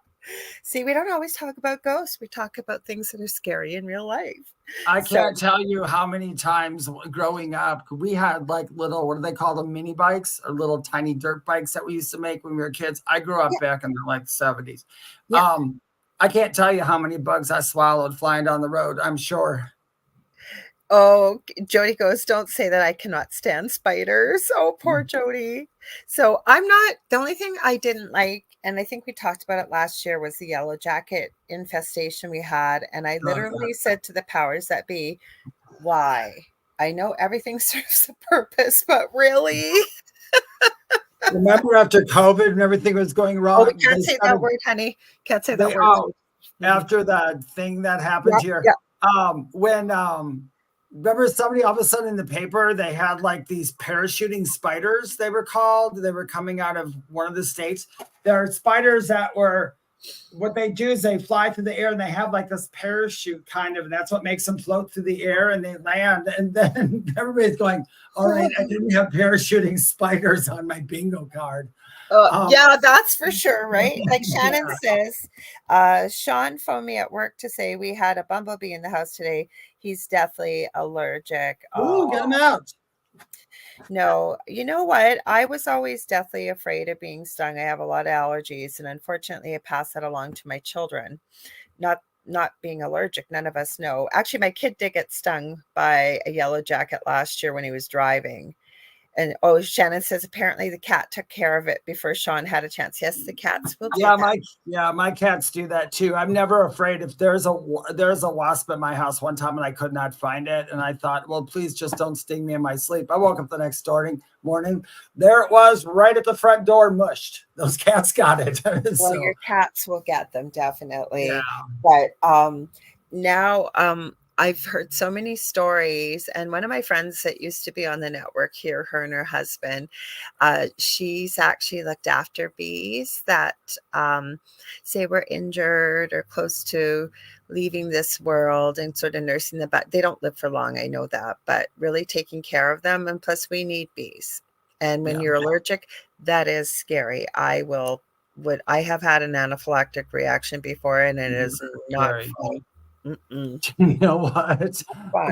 See, we don't always talk about ghosts. We talk about things that are scary in real life. I can't tell you how many times growing up, we had like little, what do they call them, mini bikes or little tiny dirt bikes that we used to make when we were kids. I grew up back in the like 70s. Yeah. I can't tell you how many bugs I swallowed flying down the road, I'm sure. Oh, Jody goes, don't say that, I cannot stand spiders. Oh, poor Jody. So the only thing I didn't like, and I think we talked about it last year, was the yellow jacket infestation we had. And I literally said to the powers that be, why? I know everything serves a purpose, but really? Remember after COVID and everything was going wrong? Oh, we can't say that word, honey. Can't say that word. After that thing that happened here. Yeah. Remember somebody all of a sudden in the paper, they had like these parachuting spiders, they were called. They were coming out of one of the states. There are spiders that were, what they do is they fly through the air and they have like this parachute kind of, and that's what makes them float through the air and they land. And then everybody's going, all right, I didn't have parachuting spiders on my bingo card. Yeah, that's for sure, right? Like Shannon says, Sean phoned me at work to say we had a bumblebee in the house today. He's deathly allergic. Oh, get him out. No, you know what? I was always deathly afraid of being stung. I have a lot of allergies, and unfortunately, I pass that along to my children. Not being allergic, none of us know. Actually, my kid did get stung by a yellow jacket last year when he was driving. And Shannon says apparently the cat took care of it before Sean had a chance. Yes, the cats will do that. My cats do that too. I'm never afraid. If there's a wasp at my house one time and I could not find it, and I thought, well, please just don't sting me in my sleep. I woke up the next morning. There it was, right at the front door, mushed. Those cats got it. Well, your cats will get them definitely. Yeah. But now I've heard so many stories, and one of my friends that used to be on the network here, her and her husband, she's actually looked after bees that say were injured or close to leaving this world and sort of nursing them back. They don't live for long, I know that, but really taking care of them. And plus we need bees. And when you're allergic, that is scary. I have had an anaphylactic reaction before, and it is not fun. You know what?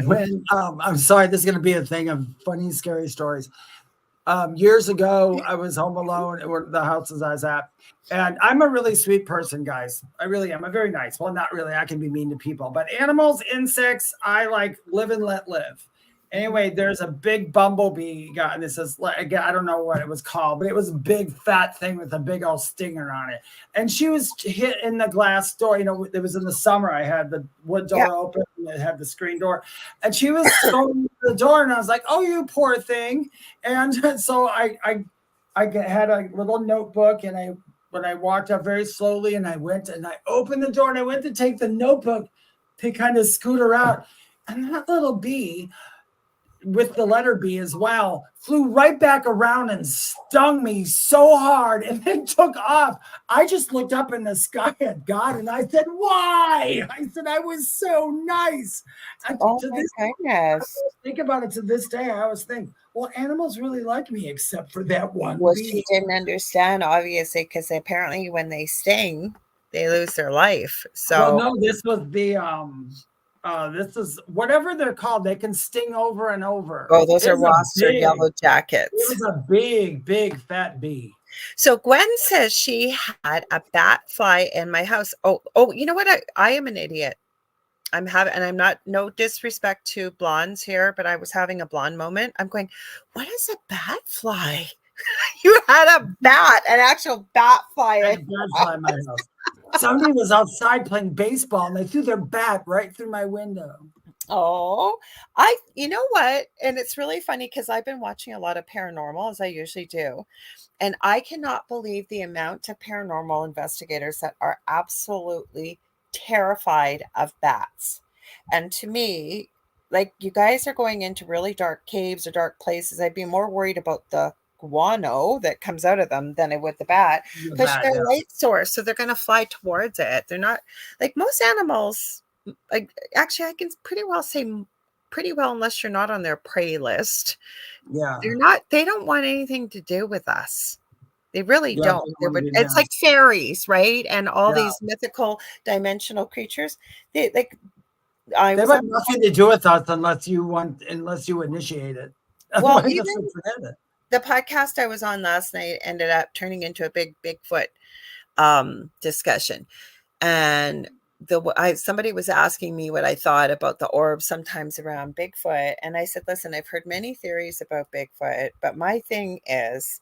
When I'm sorry, this is going to be a thing of funny, scary stories. Years ago, I was home alone at the houses I was at, and I'm a really sweet person, guys. I really am. I'm very nice. Well, not really. I can be mean to people, but animals, insects, I like live and let live. Anyway, there's a big bumblebee guy, and this is like, I don't know what it was called, but it was a big fat thing with a big old stinger on it. And she was hit in the glass door. You know, it was in the summer. I had the wood door open, and it had the screen door, and she was going to the door, and I was like, "Oh, you poor thing!" And so I had a little notebook, and when I walked up very slowly, and I went and I opened the door, and I went to take the notebook to kind of scoot her out, and that little bee, with the letter B as well, flew right back around and stung me so hard and then took off. I just looked up in the sky at God and I said, why? I said, I was so nice. Think about it to this day. I always think, well, animals really like me except for that one. Well, she didn't understand, obviously, because apparently when they sting, they lose their life. So no, this was this is whatever they're called. They can sting over and over. Oh, those are wasps or yellow jackets. It was a big fat bee. So Gwen says she had a bat fly in my house. Oh, you know what? I am an idiot. I'm not, no disrespect to blondes here, but I was having a blonde moment. I'm going, what is a bat fly? You had a bat, an actual bat fly. In my house. Somebody was outside playing baseball and they threw their bat right through my window. Oh, you know what? And it's really funny because I've been watching a lot of paranormal, as I usually do. And I cannot believe the amount of paranormal investigators that are absolutely terrified of bats. And to me, like, you guys are going into really dark caves or dark places. I'd be more worried about the guano that comes out of them than I would the bat, because That, they're yeah. a light source, so they're going to fly towards it. They're not like most animals. Like, actually, I can pretty well say pretty well, unless you're not on their prey list. Yeah. They don't want anything to do with us. They really Yeah, don't. they They wanna would, be it's like nice. fairies, right? And all Yeah. these mythical dimensional creatures. They like I They was have on nothing to do with us unless you initiate it. well, Otherwise, even just forget it. the podcast I was on last night ended up turning into a big Bigfoot discussion. And somebody was asking me what I thought about the orb sometimes around Bigfoot. And I said, listen, I've heard many theories about Bigfoot, but my thing is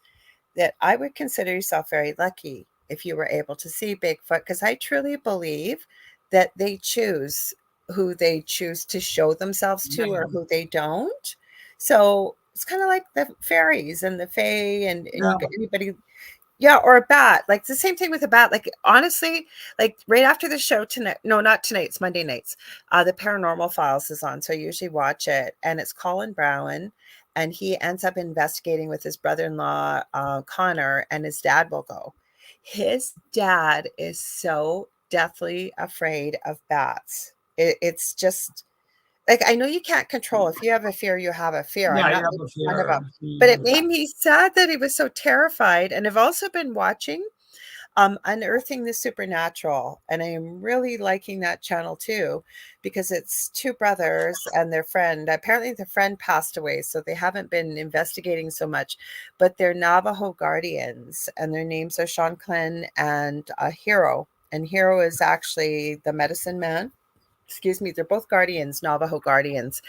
that I would consider yourself very lucky if you were able to see Bigfoot, because I truly believe that they choose who they choose to show themselves to or who they don't. So it's kind of like the fairies and the fae and Yeah. anybody. Yeah, or a bat. Like the same thing with a bat. Like, honestly, like right after the show tonight, no, not tonight, it's Monday nights. The Paranormal Files is on, so I usually watch it. And it's Colin Brown, and he ends up investigating with his brother-in-law, Connor, and his dad will go. His dad is so deathly afraid of bats. It's just like, I know you can't control. If you have a fear, you have a fear. I'm Yeah, you not have making a fun of him. fear. But it made me sad that he was so terrified. And I've also been watching Unearthing the Supernatural. And I am really liking that channel too, because it's two brothers and their friend. Apparently the friend passed away, so they haven't been investigating so much. But they're Navajo guardians, and their names are Sean Clem and Hero. And Hero is actually the medicine man. Excuse me, they're both guardians, Navajo guardians.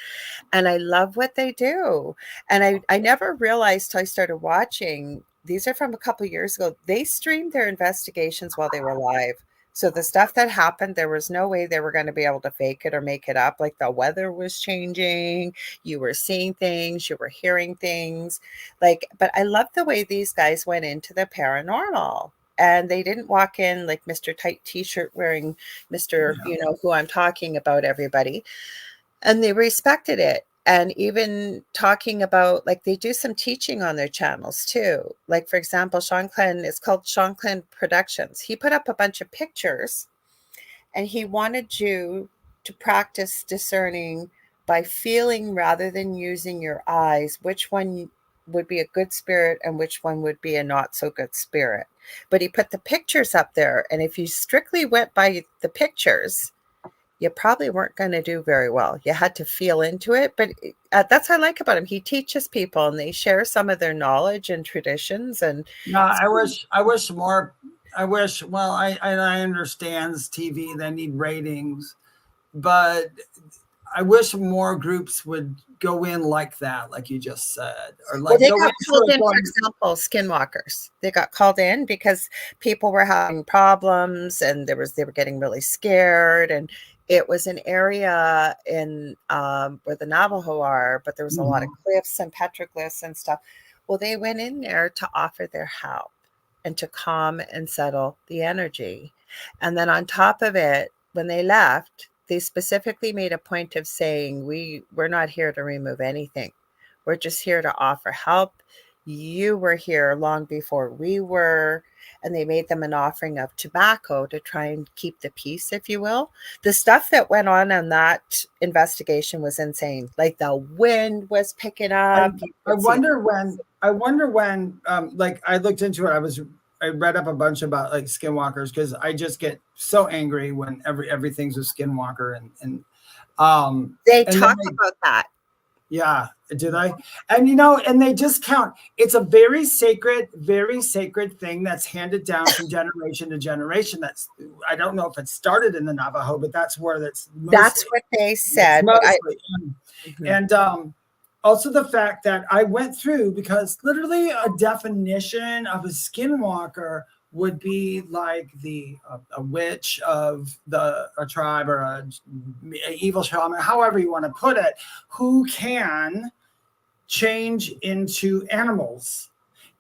And I love what they do. And I never realized till I started watching. These are from a couple of years ago. They streamed their investigations while they were live. So the stuff that happened, there was no way they were going to be able to fake it or make it up. Like the weather was changing, you were seeing things, you were hearing things. Like, but I love the way these guys went into the paranormal. And they didn't walk in like Mr. Tight T-shirt wearing Mr. Yeah. You know who I'm talking about, everybody. And they respected it. And even talking about, like, they do some teaching on their channels too. Like, for example, Sean Clem, it's called Sean Clem Productions. He put up a bunch of pictures, and he wanted you to practice discerning by feeling rather than using your eyes, which one would be a good spirit and which one would be a not so good spirit. But he put the pictures up there. And if you strictly went by the pictures, you probably weren't going to do very well. You had to feel into it. But that's what I like about him. He teaches people, and they share some of their knowledge and traditions. And No, I wish more. Well, I understands TV, they need ratings, but I wish more groups would go in like that, like you just said, or well, like they go got into called it in, for going, example, skinwalkers. They got called in because people were having problems, and they were getting really scared. And it was an area in where the Navajo are, but there was a lot of cliffs and petroglyphs and stuff. Well, they went in there to offer their help and to calm and settle the energy. And then on top of it, when they left, they specifically made a point of saying, we're not here to remove anything. We're just here to offer help. You were here long before we were. And they made them an offering of tobacco to try and keep the peace, if you will. The stuff that went on that investigation was insane. Like the wind was picking up. I wonder when, like I looked into it. I read up a bunch about like skinwalkers, because I just get so angry when everything's a skinwalker and they and talk about that. Yeah, did I? And and they just count. It's a very sacred thing that's handed down from generation to generation. I don't know if it started in the Navajo, but that's where that's what they said. And also the fact that I went through, because literally a definition of a skinwalker would be like a witch of a tribe, or a evil shaman, however you want to put it, who can change into animals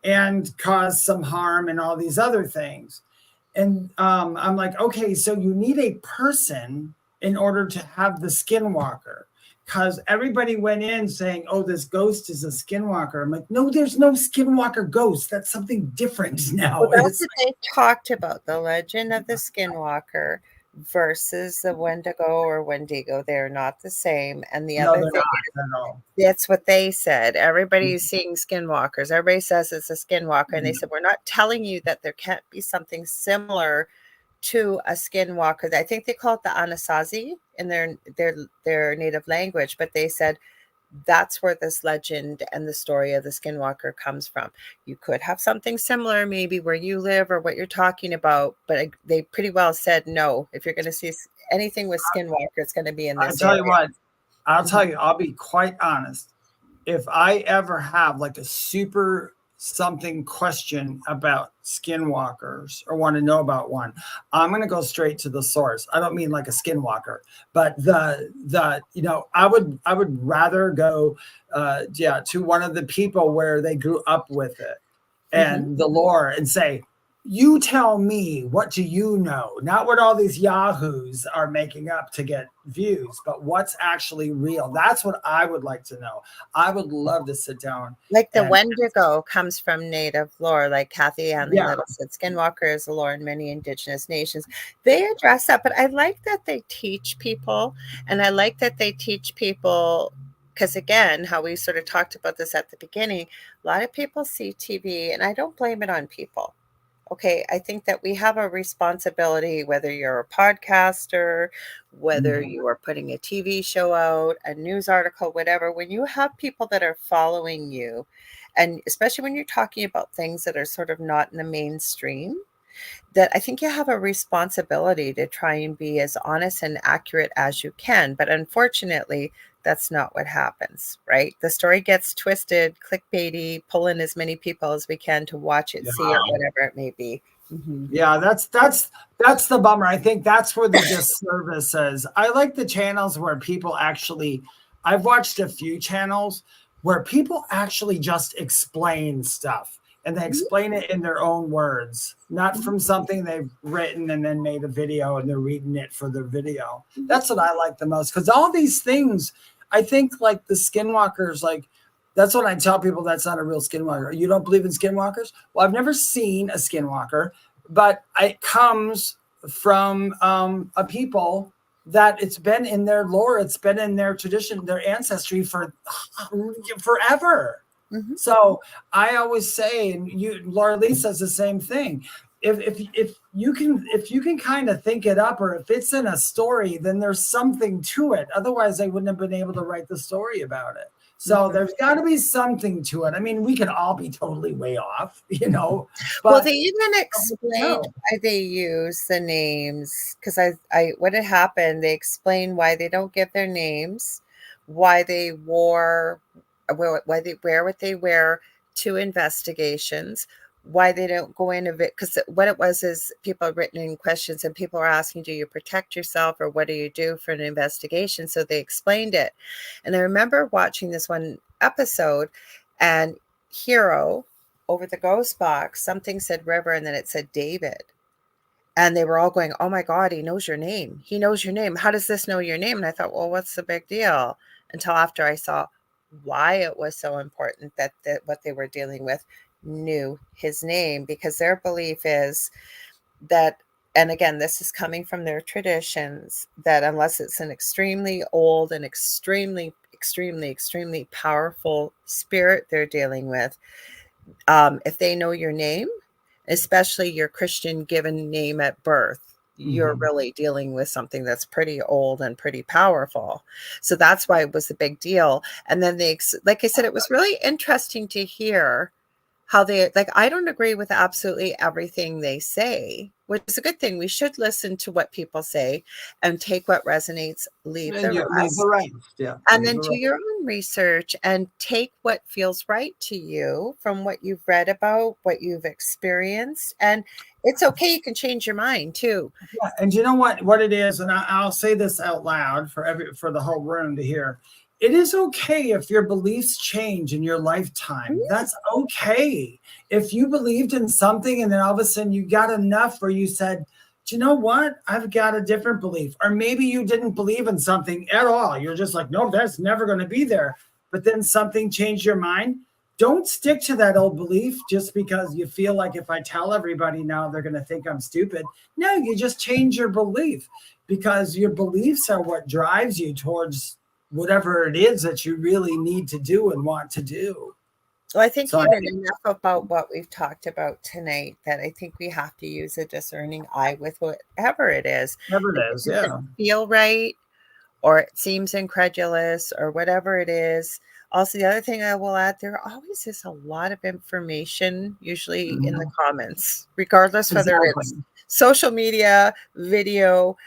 and cause some harm and all these other things. And I'm like, okay, so you need a person in order to have the skinwalker. Because everybody went in saying, oh, this ghost is a skinwalker. I'm like, no, there's no skinwalker ghost. That's something different now. Well, that's what they talked about, the legend of the skinwalker versus the Wendigo or Wendigo. They're not the same. And the No, other they're thing, not at all. that's what they said. Everybody's seeing skinwalkers. Everybody says it's a skinwalker. And they said, we're not telling you that there can't be something similar to a skinwalker. I think they call it the Anasazi in their native language, but they said that's where this legend and the story of the skinwalker comes from. You could have something similar maybe where you live or what you're talking about, but they pretty well said no. If you're going to see anything with skinwalker, it's going to be in this I'll tell area. you what, I'll be quite honest. If I ever have like a super something question about skinwalkers or want to know about one, I'm going to go straight to the source. I don't mean like a skinwalker, but the I would rather go to one of the people where they grew up with it and the lore and say, you tell me, what do you know? Not what all these yahoos are making up to get views, but what's actually real. That's what I would like to know. I would love to sit down. Like the Wendigo comes from native lore, like Kathy Ann Little said, skinwalker is the lore in many indigenous nations. They address that, but I like that they teach people, and I like that they teach people because, again, how we sort of talked about this at the beginning, a lot of people see TV, and I don't blame it on people. Okay, I think that we have a responsibility, whether you're a podcaster, whether you are putting a TV show out, a news article, whatever, when you have people that are following you, and especially when you're talking about things that are sort of not in the mainstream, that I think you have a responsibility to try and be as honest and accurate as you can. But unfortunately, that's not what happens, right? The story gets twisted, clickbaity, pull in as many people as we can to watch it, see it, whatever it may be. Yeah, that's the bummer. I think that's where the disservice is. I like the channels where people actually, I've watched a few channels where people actually just explain stuff. And they explain it in their own words, not from something they've written and then made a video and they're reading it for their video. That's what I like the most. Because all these things, I think like the skinwalkers, like that's what I tell people, that's not a real skinwalker. You don't believe in skinwalkers? Well, I've never seen a skinwalker, but it comes from a people that it's been in their lore. It's been in their tradition, their ancestry for forever. So I always say, and Lorilei says the same thing. If you can kind of think it up, or if it's in a story, then there's something to it. Otherwise, they wouldn't have been able to write the story about it. So there's got to be something to it. I mean, we could all be totally way off, But well, they even explained why they use the names, because I what had happened. They explain why they don't give their names, why they why they wear what they wear to investigations, why they don't go in of it. Because what it was is people have written in questions and people are asking, do you protect yourself or what do you do for an investigation? So they explained it. And I remember watching this one episode and Hero over the ghost box, something said River and then it said David. And they were all going, oh my God, he knows your name. He knows your name. How does this know your name? And I thought, well, what's the big deal? Until after I saw why it was so important that what they were dealing with knew his name, because their belief is that, and again, this is coming from their traditions, that unless it's an extremely old and extremely powerful spirit they're dealing with, if they know your name, especially your Christian given name at birth, you're really dealing with something that's pretty old and pretty powerful. So that's why it was a big deal. And then like I said, it was really interesting to hear how they, like, I don't agree with absolutely everything they say, which is a good thing. We should listen to what people say and take what resonates, leave the rest. Yeah. And then do your own research and take what feels right to you from what you've read about, what you've experienced. And it's okay. You can change your mind too. Yeah. And you know what it is? And I'll say this out loud for the whole room to hear. It is okay if your beliefs change in your lifetime. That's okay. If you believed in something and then all of a sudden you got enough where you said, do you know what? I've got a different belief. Or maybe you didn't believe in something at all. You're just like, no, that's never going to be there. But then something changed your mind. Don't stick to that old belief just because you feel like if I tell everybody now, they're going to think I'm stupid. No, you just change your belief, because your beliefs are what drives you towards whatever it is that you really need to do and want to do. Well, I think even enough about what we've talked about tonight that I think we have to use a discerning eye with whatever it is. Whatever it is, yeah. Doesn't feel right, or it seems incredulous, or whatever it is. Also, the other thing I will add, there always is a lot of information, usually in the comments, regardless whether it's social media, video,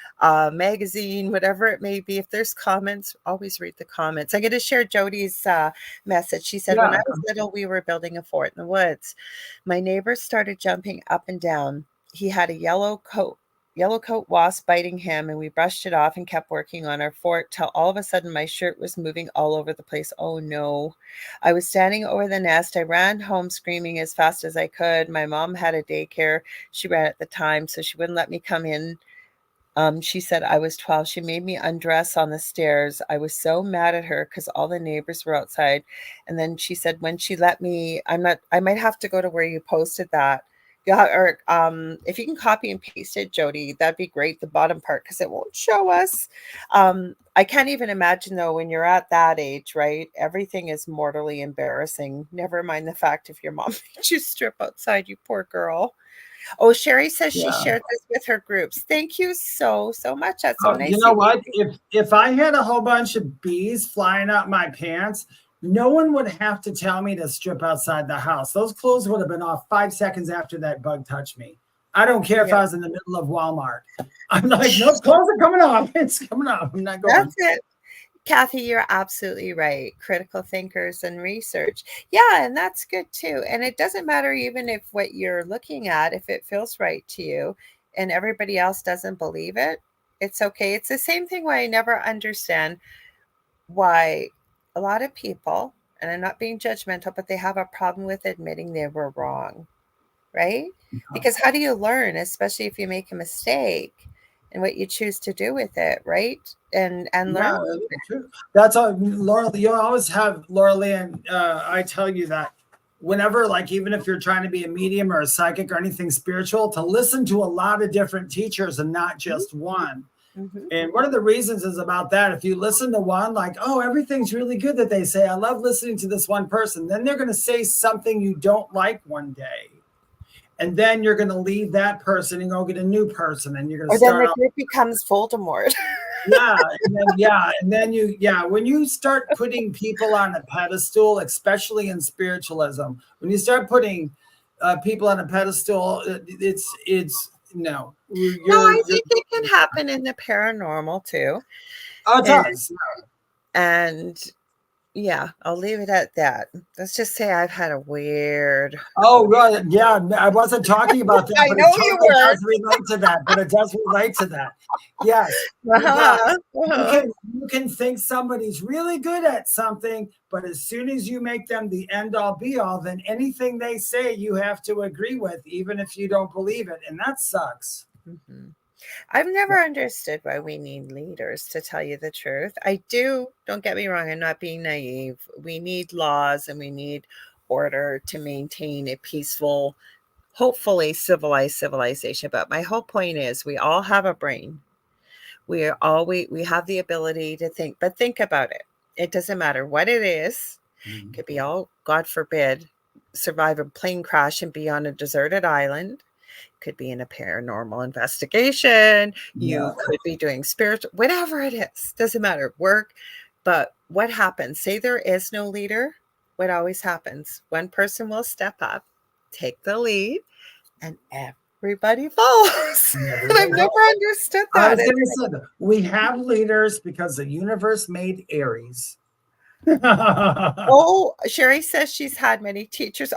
magazine, whatever it may be. If there's comments, always read the comments. I'm going to share Jody's message. She said, when I was little, we were building a fort in the woods. My neighbor started jumping up and down. He had a yellow coat wasp biting him, and we brushed it off and kept working on our fort till all of a sudden my shirt was moving all over the place. Oh no. I was standing over the nest. I ran home screaming as fast as I could. My mom had a daycare she ran at the time, so she wouldn't let me come in. She said I was 12. She made me undress on the stairs. I was so mad at her because all the neighbors were outside. And then she said, when she let me, I might have to go to where you posted that. Yeah, or if you can copy and paste it, Jody, that'd be great. The bottom part, because it won't show us. I can't even imagine, though, when you're at that age, right? Everything is mortally embarrassing. Never mind the fact if your mom made you strip outside, you poor girl. Oh, Sherry says she shared this with her groups. Thank you so much. That's so nice. You know what? If I had a whole bunch of bees flying out my pants, no one would have to tell me to strip outside the house. Those clothes would have been off 5 seconds after that bug touched me. I don't care if I was in the middle of Walmart. I'm like, those clothes are coming off. It's coming off. I'm not going. That's it. Kathy, you're absolutely right. Critical thinkers and research. Yeah, and that's good too. And it doesn't matter even if what you're looking at, if it feels right to you and everybody else doesn't believe it, it's okay. It's the same thing why I never understand why a lot of people, and I'm not being judgmental, but they have a problem with admitting they were wrong, right? Because how do you learn, especially if you make a mistake and what you choose to do with it, right? And learn. That's all, Laura. You always have, Lorilei, and I tell you that whenever, like, even if you're trying to be a medium or a psychic or anything spiritual, to listen to a lot of different teachers and not just one. Mm-hmm. And one of the reasons is about that. If you listen to one, like, oh, everything's really good that they say, I love listening to this one person, then they're going to say something you don't like one day. And then you're going to leave that person and go get a new person. And you're going to start. Then the group becomes Voldemort. When you start putting people on a pedestal, especially in spiritualism, when you start putting people on a pedestal, it's no. I think it can happen in the paranormal too. Oh, it does. And yeah, I'll leave it at that. Let's just say I've had a weird. Oh, right. Yeah, I wasn't talking about that. I know you were. It does relate to that, but it does relate to that. Yes. You can think somebody's really good at something, but as soon as you make them the end all be all, then anything they say you have to agree with, even if you don't believe it. And that sucks. Mm-hmm. I've never understood why we need leaders, to tell you the truth. I do. Don't get me wrong. I'm not being naive. We need laws and we need order to maintain a peaceful, hopefully civilized civilization. But my whole point is we all have a brain. We have the ability to think, but think about it. It doesn't matter what it is. Mm-hmm. It could be all, God forbid, survive a plane crash and be on a deserted island. Could be in a paranormal investigation. You could be doing spiritual, whatever it is, doesn't matter, work. But what happens? Say there is no leader. What always happens? One person will step up, take the lead, and everybody follows. And I've never understood that. We have leaders because the universe made Aries. Oh, Sherry says she's had many teachers.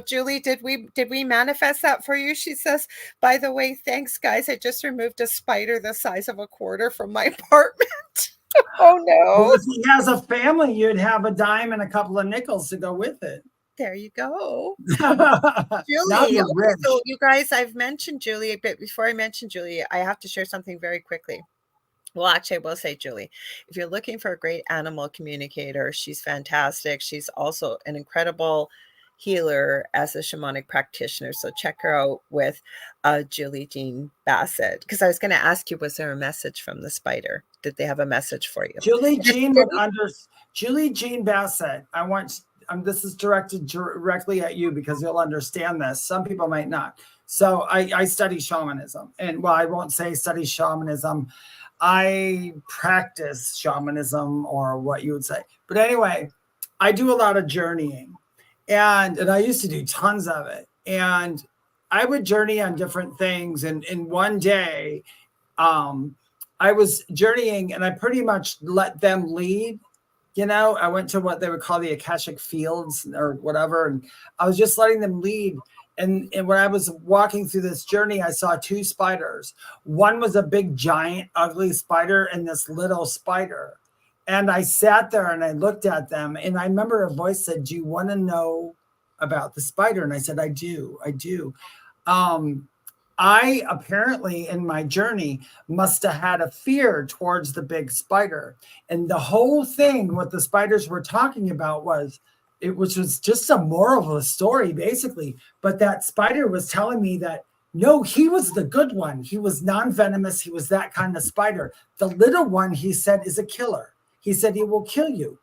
Julie, did we manifest that for you? She says, by the way, thanks guys, I just removed a spider the size of a quarter from my apartment. Oh no. Well, if he has a family, you'd have a dime and a couple of nickels to go with it. There you go. Now Julie. you're Okay, rich. so you guys, I've mentioned Julie, but before I mention Julie, I have to share something very quickly. Well, actually, I will say, Julie, if you're looking for a great animal communicator, she's fantastic. She's also an incredible healer as a shamanic practitioner. So check her out with Julie Jean Bassett. Because I was going to ask you, was there a message from the spider? Did they have a message for you? Julie Jean Bassett. I want. This is directed directly at you because you'll understand this. Some people might not. So I study shamanism, and well, I won't say study shamanism. I practice shamanism, or what you would say. But anyway, I do a lot of journeying, and I used to do tons of it. And I would journey on different things. And in one day, I was journeying, and I pretty much let them lead. You know, I went to what they would call the Akashic Fields or whatever, and I was just letting them lead. And when I was walking through this journey, I saw two spiders. One was a big, giant, ugly spider, and this little spider. And I sat there and I looked at them, and I remember a voice said, "Do you want to know about the spider?" And I said, "I do. I do." I apparently in my journey must have had a fear towards the big spider. And the whole thing, what the spiders were talking about was, which was just a moral of the story, basically. But that spider was telling me that, no, he was the good one. He was non-venomous. He was that kind of spider. The little one, he said, is a killer. He said, he will kill you.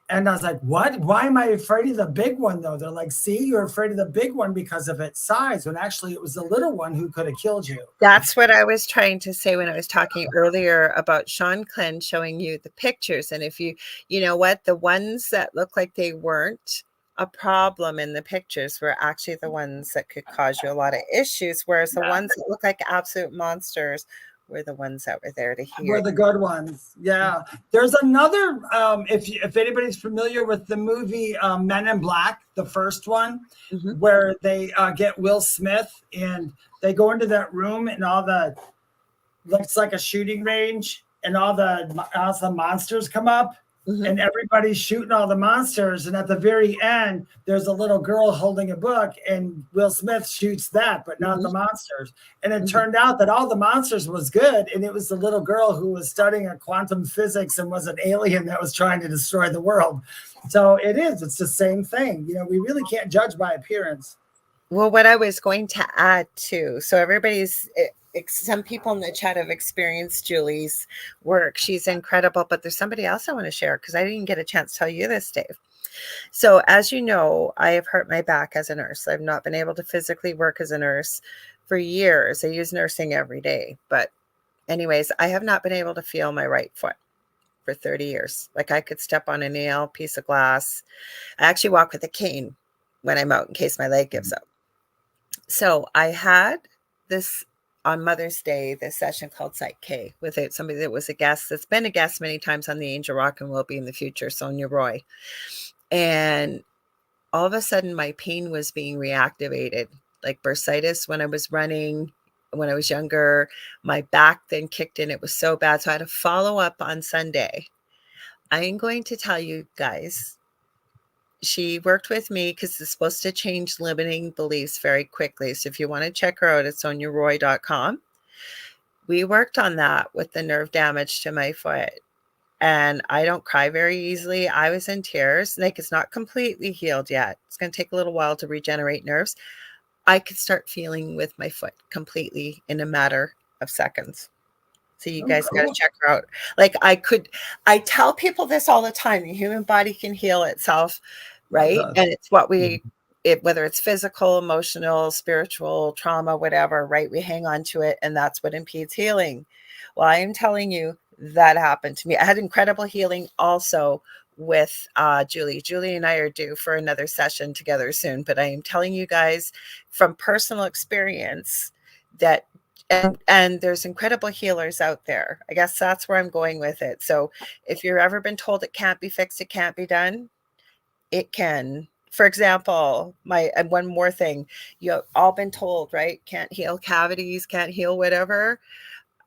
And I was like, what? Why am I afraid of the big one, though? They're like, see, you're afraid of the big one because of its size, when actually it was the little one who could have killed you. That's what I was trying to say when I was talking earlier about Sean Clem showing you the pictures. And if you know what, the ones that look like they weren't a problem in the pictures were actually the ones that could cause you a lot of issues, whereas the ones that look like absolute monsters were the ones that were there to hear. Were the good ones. Yeah. There's another, if anybody's familiar with the movie Men in Black, the first one, where they get Will Smith and they go into that room and looks like a shooting range, and all the monsters come up. And everybody's shooting all the monsters. And at the very end, there's a little girl holding a book, and Will Smith shoots that, but not the monsters. And it turned out that all the monsters was good. And it was the little girl who was studying quantum physics and was an alien that was trying to destroy the world. So it's the same thing. You know, we really can't judge by appearance. Well, what I was going to add too, so some people in the chat have experienced Julie's work. She's incredible, but there's somebody else I want to share because I didn't get a chance to tell you this, Dave. So as you know, I have hurt my back as a nurse. I've not been able to physically work as a nurse for years. I use nursing every day. But anyways, I have not been able to feel my right foot for 30 years. Like I could step on a nail, piece of glass. I actually walk with a cane when I'm out in case my leg gives up. So I had this on Mother's Day, this session called Psych with somebody that was a guest, that's been a guest many times on the Angel Rock and will be in the future, Sonia Roy. And all of a sudden, my pain was being reactivated, like bursitis when I was running, when I was younger. My back then kicked in. It was so bad. So I had to follow up on Sunday. I am going to tell you guys, she worked with me because it's supposed to change limiting beliefs very quickly. So if you want to check her out, it's soniaroy.com. We worked on that with the nerve damage to my foot. And I don't cry very easily. I was in tears. Like, it's not completely healed yet. It's going to take a little while to regenerate nerves. I could start feeling with my foot completely in a matter of seconds. So you guys got to check her out. Like I tell people this all the time. The human body can heal itself, right? And it's what whether it's physical, emotional, spiritual, trauma, whatever, right? We hang on to it, and that's what impedes healing. Well, I am telling you, that happened to me. I had incredible healing also with Julie. Julie and I are due for another session together soon, but I am telling you guys from personal experience that and there's incredible healers out there. I guess that's where I'm going with it. So if you've ever been told it can't be fixed, it can't be done, it can. For example, and one more thing, you've all been told, right? Can't heal cavities, can't heal whatever.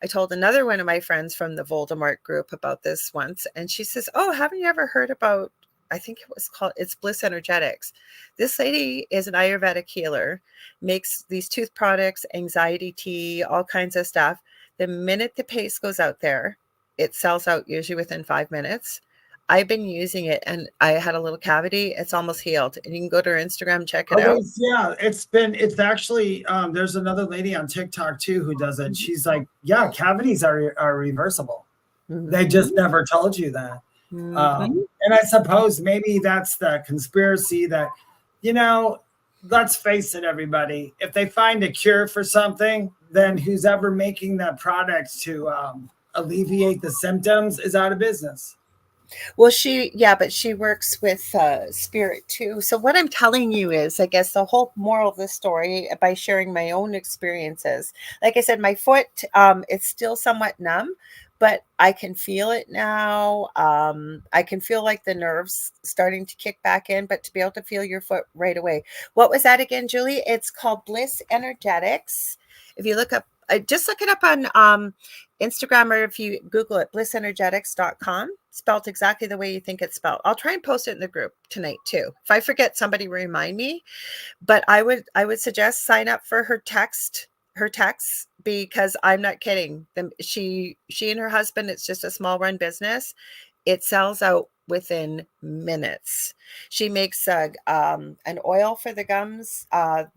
I told another one of my friends from the Voldemort group about this once, and she says, "Oh, haven't you ever heard about I think it was called, it's Bliss Energetics. This lady is an Ayurvedic healer, makes these tooth products, anxiety tea, all kinds of stuff. The minute the paste goes out there, it sells out usually within 5 minutes. I've been using it and I had a little cavity. It's almost healed. And you can go to her Instagram, check it out. Yeah, it's actually, there's another lady on TikTok too who does it. She's like, yeah, cavities are reversible. Mm-hmm. They just never told you that. Mm-hmm. And I suppose maybe that's the conspiracy that, let's face it, everybody. If they find a cure for something, then who's ever making that product to alleviate the symptoms is out of business. Well, but she works with spirit too. So what I'm telling you is, I guess the whole moral of this story, by sharing my own experiences, like I said, my foot, it's still somewhat numb, but I can feel it now. I can feel like the nerves starting to kick back in, but to be able to feel your foot right away. What was that again, Julie? It's called Bliss Energetics. If you look up, just look it up on Instagram, or if you Google it, blissenergetics.com, spelled exactly the way you think it's spelled. I'll try and post it in the group tonight too. If I forget, somebody remind me. But I would suggest sign up for her texts, because I'm not kidding. She and her husband, it's just a small run business. It sells out within minutes. She makes an oil for the gums.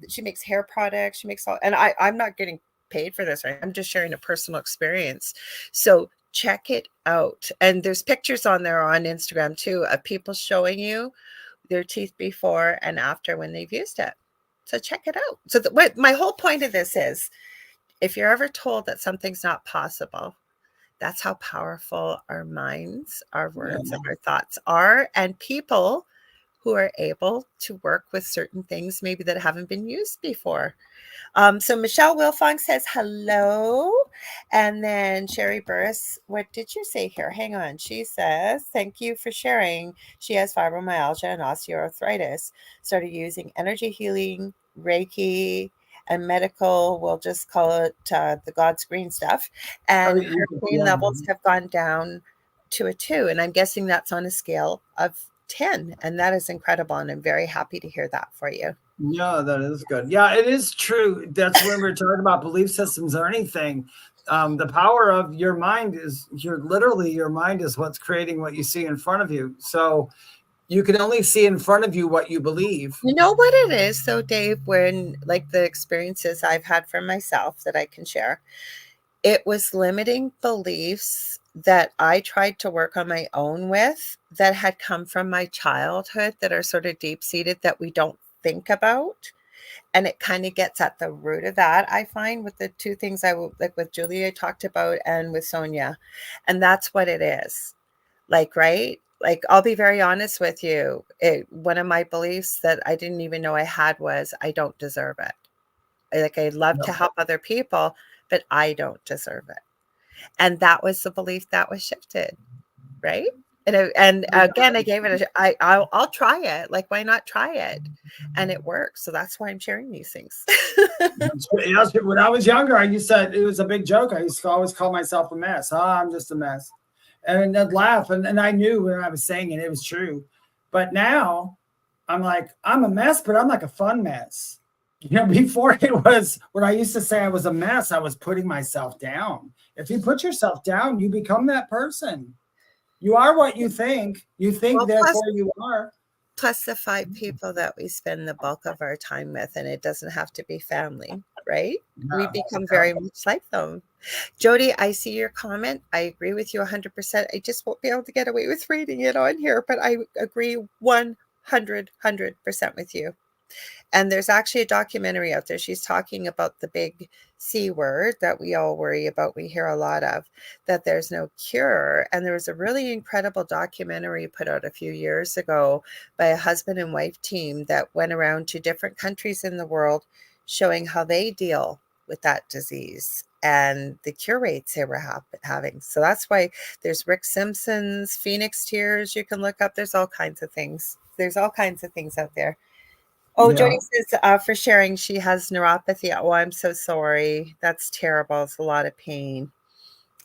She makes hair products. She makes all, and I'm not getting paid for this, right? I'm just sharing a personal experience. So check it out. And there's pictures on there on Instagram too of people showing you their teeth before and after when they've used it. So check it out. So what my whole point of this is, if you're ever told that something's not possible, that's how powerful our minds, our words, and our thoughts are. And people who are able to work with certain things maybe that haven't been used before. So Michelle Wilfong says hello. And then Sherry Burris, what did you say here? Hang on. She says, thank you for sharing. She has fibromyalgia and osteoarthritis. Started using energy healing, Reiki, and medical, we'll just call it the God's green stuff. And her pain levels have gone down to a 2. And I'm guessing that's on a scale of 10. And that is incredible. And I'm very happy to hear that for you. Yeah, that is good. Yeah, it is true. That's when we're talking about belief systems or anything. The power of your mind is your mind is what's creating what you see in front of you. So you can only see in front of you what you believe. You know what it is, though, Dave, when like the experiences I've had for myself that I can share, it was limiting beliefs that I tried to work on my own with that had come from my childhood that are sort of deep-seated that we don't think about. And it kind of gets at the root of that, I find, with the two things like with Julia I talked about and with Sonia. And that's what it is. Like, right? Like, I'll be very honest with you. One of my beliefs that I didn't even know I had was I don't deserve it. Like, I love to help other people, but I don't deserve it. And that was the belief that was shifted, right? And again, I gave it I'll try it. Like, why not try it? And it works. So that's why I'm sharing these things. When I was younger, I used to, it was a big joke. I used to always call myself a mess. Oh, I'm just a mess. And I'd laugh. And I knew when I was saying it was true. But now I'm like, I'm a mess, but I'm like a fun mess. Before it was, when I used to say I was a mess, I was putting myself down. If you put yourself down, you become that person. You are what you think. You think, well, therefore you are. Plus the 5 people that we spend the bulk of our time with, and it doesn't have to be family, right? No, we become very much like them. Jody, I see your comment. I agree with you 100%. I just won't be able to get away with reading it on here, but I agree 100% with you. And there's actually a documentary out there. She's talking about the big C word that we all worry about. We hear a lot of, that there's no cure. And there was a really incredible documentary put out a few years ago by a husband and wife team that went around to different countries in the world showing how they deal with that disease and the cure rates they were having. So that's why there's Rick Simpson's Phoenix Tears you can look up. There's all kinds of things. There's all kinds of things out there. Oh, yeah. Jody says for sharing, she has neuropathy. Oh, I'm so sorry. That's terrible. It's a lot of pain.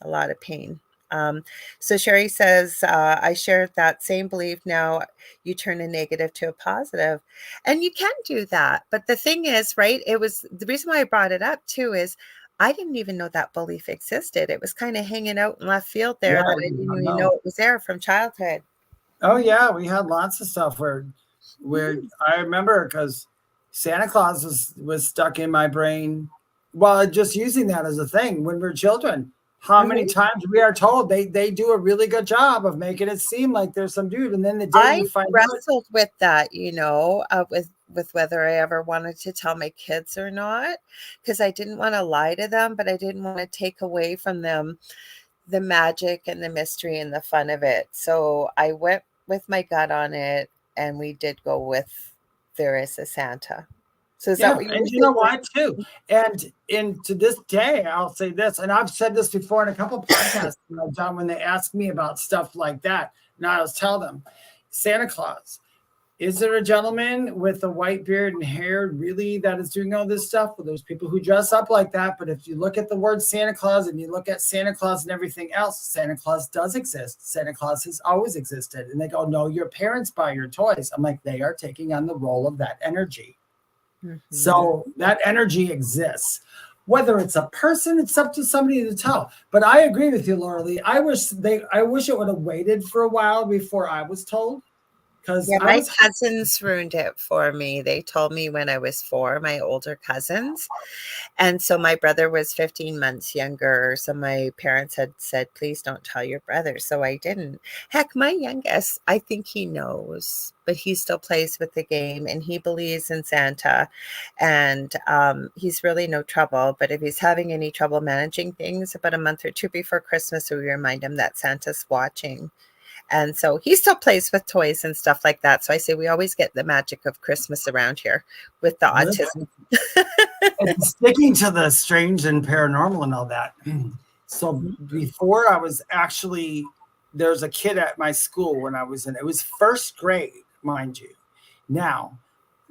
A lot of pain. So Sherry says, I share that same belief. Now you turn a negative to a positive, and you can do that. But the thing is, right, it was the reason why I brought it up too is I didn't even know that belief existed. It was kind of hanging out in left field there Yeah, that we I did didn't not even know. know it was there from childhood. Oh yeah, we had lots of stuff where I remember because Santa Claus was stuck in my brain while just using that as a thing when we were children. How many times we are told they do a really good job of making it seem like there's some dude, and then the day I you find out, wrestled with that, with whether I ever wanted to tell my kids or not, because I didn't want to lie to them, but I didn't want to take away from them the magic and the mystery and the fun of it. So I went with my gut on it, and we did go with there is a Santa. So is that yeah, what you and were you know thinking? why too? And to this day, I'll say this, and I've said this before in a couple podcasts that I've done when they ask me about stuff like that, and I always tell them, Santa Claus. Is there a gentleman with a white beard and hair really that is doing all this stuff? Well, there's people who dress up like that. But if you look at the word Santa Claus and you look at Santa Claus and everything else, Santa Claus does exist. Santa Claus has always existed. And they go, no, your parents buy your toys. I'm like, they are taking on the role of that energy. Mhm. So that energy exists. Whether it's a person, it's up to somebody to tell. But I agree with you, Lorilei. I wish it would have waited for a while before I was told. Because Yeah, I my was cousins ruined it for me. They told me when I was 4, my older cousins. And so my brother was 15 months younger. So my parents had said, please don't tell your brother. So I didn't. Heck, my youngest, I think he knows, but he still plays with the game and he believes in Santa. And he's really no trouble. But if he's having any trouble managing things, about a month or two before Christmas, we remind him that Santa's watching. And so he still plays with toys and stuff like that. So I say we always get the magic of Christmas around here with the autism. and sticking to the strange and paranormal and all that. So before I was actually, there's a kid at my school when I was in, it was first grade, mind you. Now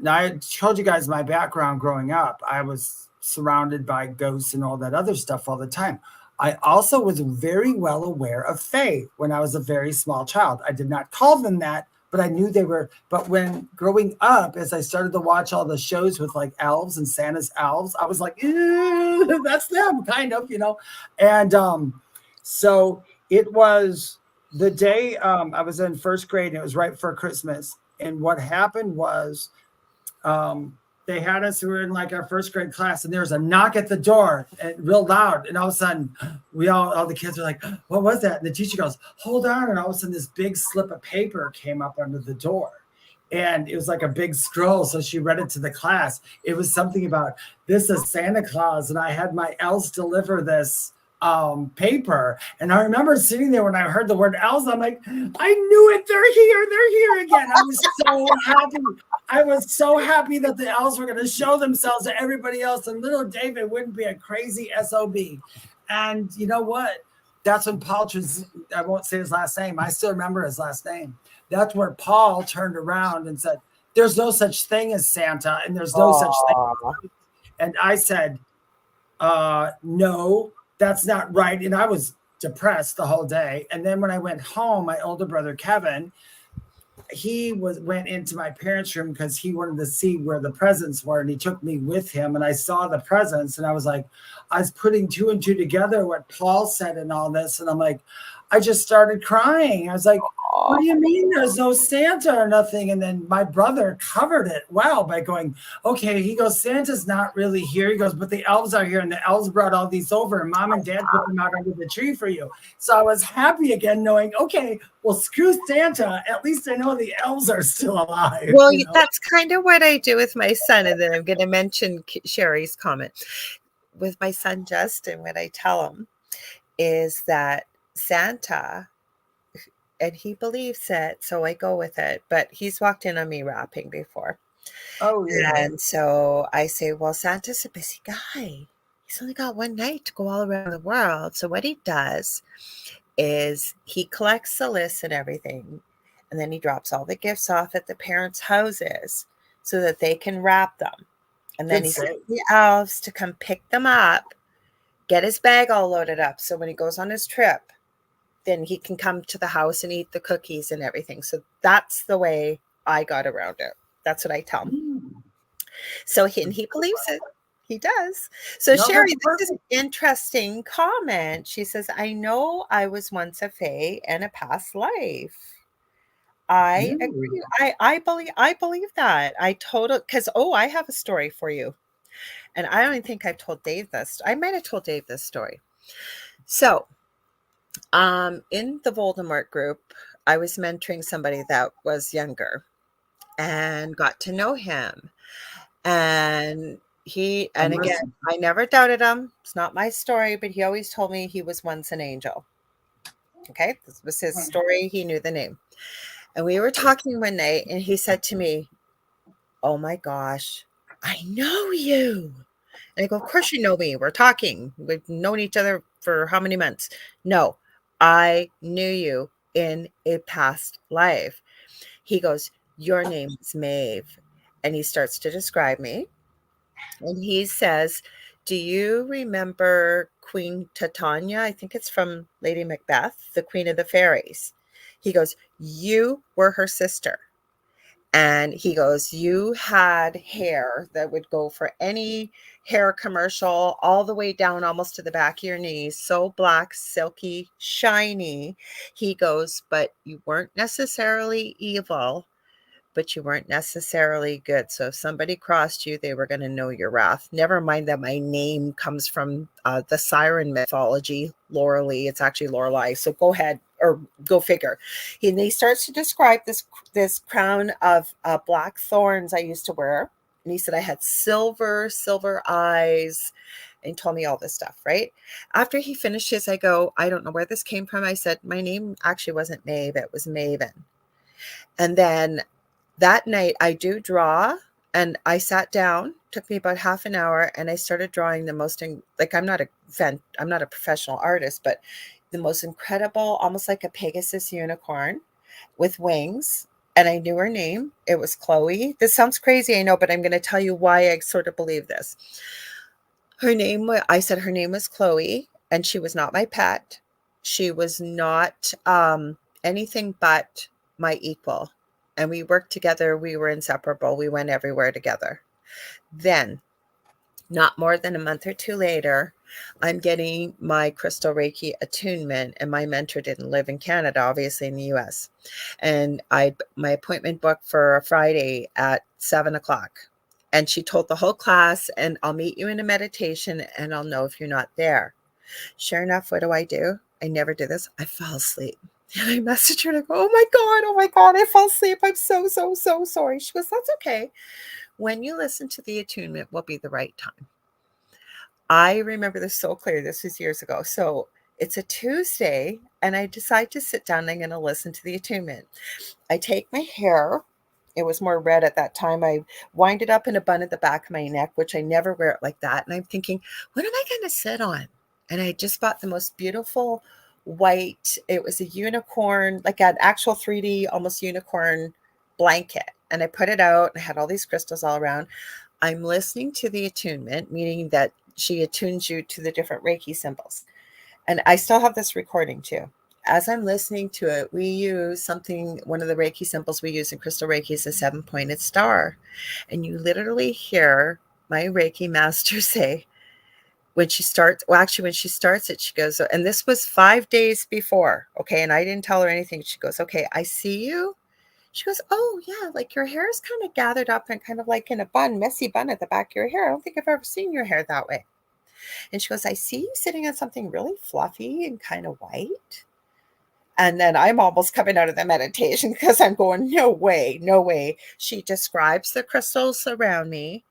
I told you guys my background growing up. I was surrounded by ghosts and all that other stuff all the time. I also was very well aware of fae when I was a very small child. I did not call them that, but I knew they were. But when growing up, as I started to watch all the shows with like elves and Santa's elves, I was like, that's them, kind of, And so it was the day I was in first grade, and it was right before Christmas. And what happened was they had us, we were in like our first grade class, and there was a knock at the door and real loud. And all of a sudden all the kids were like, what was that? And the teacher goes, hold on. And all of a sudden this big slip of paper came up under the door. And it was like a big scroll. So she read it to the class. It was something about, this is Santa Claus. And I had my elves deliver this paper. And I remember sitting there when I heard the word elves, I'm like, I knew it. They're here again. I was so happy. I was so happy that the elves were going to show themselves to everybody else, and little David wouldn't be a crazy SOB. And you know what? That's when Paul, I won't say his last name. I still remember his last name. That's where Paul turned around and said, there's no such thing as Santa, and there's no such thing. And I said, no, that's not right. And I was depressed the whole day. And then when I went home, my older brother, Kevin, he went into my parents' room because he wanted to see where the presents were. And he took me with him, and I saw the presents, and I was like, I was putting 2 and 2 together, what Paul said and all this. And I'm like, I just started crying. I was like, what do you mean there's no Santa or nothing? And then my brother covered it well by going, okay, he goes, Santa's not really here. He goes, but the elves are here, and the elves brought all these over, and mom and dad put them out under the tree for you. So I was happy again knowing, okay, well, screw Santa. At least I know the elves are still alive. Well, that's kind of what I do with my son. And then I'm going to mention Sherry's comment. With my son, Justin, what I tell him is that Santa, and he believes it, so I go with it, but he's walked in on me rapping before. Oh, yeah. And so I say, well, Santa's a busy guy. He's only got one night to go all around the world. So what he does is he collects the lists and everything, and then he drops all the gifts off at the parents' houses so that they can wrap them. And then he sends the elves to come pick them up, get his bag all loaded up. So when he goes on his trip, then he can come to the house and eat the cookies and everything. So that's the way I got around it. That's what I tell him. So he believes it. He does. So No, Sherry, that's this is an interesting comment. She says, I know I was once a fae in a past life. I agree. I believe that. I totally, because I have a story for you. And I don't even think I've told Dave this. I might have told Dave this story. So in the Voldemort group, I was mentoring somebody that was younger and got to know him. And again, I never doubted him. It's not my story, but he always told me he was once an angel. Okay. This was his story. He knew the name. And we were talking one night and he said to me, oh my gosh, I know you. And I go, of course you know me. We're talking. We've known each other for how many months? No, I knew you in a past life. He goes, your name is Maeve. And he starts to describe me. And he says, do you remember Queen Titania? I think it's from Lady Macbeth, the Queen of the Fairies. He goes, you were her sister. And he goes, you had hair that would go for any hair commercial all the way down almost to the back of your knees. So black, silky, shiny. He goes, but you weren't necessarily evil, but you weren't necessarily good. So if somebody crossed you, they were going to know your wrath. Never mind that my name comes from the siren mythology, Lorilei. It's actually Lorelei. So go ahead, or go figure. And he starts to describe this crown of black thorns I used to wear. And he said I had silver eyes. And he told me all this stuff, right? After he finishes, I go, I don't know where this came from. I said, my name actually wasn't Maeve, it was Maven. And then that night I do draw, and I sat down, took me about half an hour, and I started drawing the most, I'm not a professional artist, but the most incredible, almost like a Pegasus unicorn with wings. And I knew her name. It was Chloe. This sounds crazy, I know, but I'm going to tell you why I sort of believe this. I said her name was Chloe, and she was not my pet. She was not anything but my equal. And we worked together. We were inseparable. We went everywhere together. Then, not more than a month or two later, I'm getting my crystal Reiki attunement, and my mentor didn't live in Canada, obviously in the US. And my appointment booked for a Friday at 7:00. And she told the whole class, and I'll meet you in a meditation and I'll know if you're not there. Sure enough, what do? I never did this. I fell asleep. And I messaged her and I go, oh my God, I fell asleep. I'm so sorry. She goes, that's okay. When you listen to the attunement will be the right time. I remember this so clear. This was years ago. So it's a Tuesday and I decide to sit down and I'm going to listen to the attunement. I take my hair. It was more red at that time. I wind it up in a bun at the back of my neck, which I never wear it like that. And I'm thinking, what am I going to sit on? And I just bought the most beautiful white. It was a unicorn, like an actual 3D, almost unicorn blanket. And I put it out and I had all these crystals all around. I'm listening to the attunement, meaning that she attunes you to the different Reiki symbols. And I still have this recording too. As I'm listening to it, we use one of the Reiki symbols we use in Crystal Reiki is a 7-pointed star. And you literally hear my Reiki master say, when she starts it, she goes, and this was 5 days before. Okay. And I didn't tell her anything. She goes, okay, I see you. She goes, oh yeah, like your hair is kind of gathered up and kind of like in a bun, messy bun at the back of your hair. I don't think I've ever seen your hair that way. And she goes, I see you sitting on something really fluffy and kind of white. And then I'm almost coming out of the meditation because I'm going, no way. She describes the crystals around me.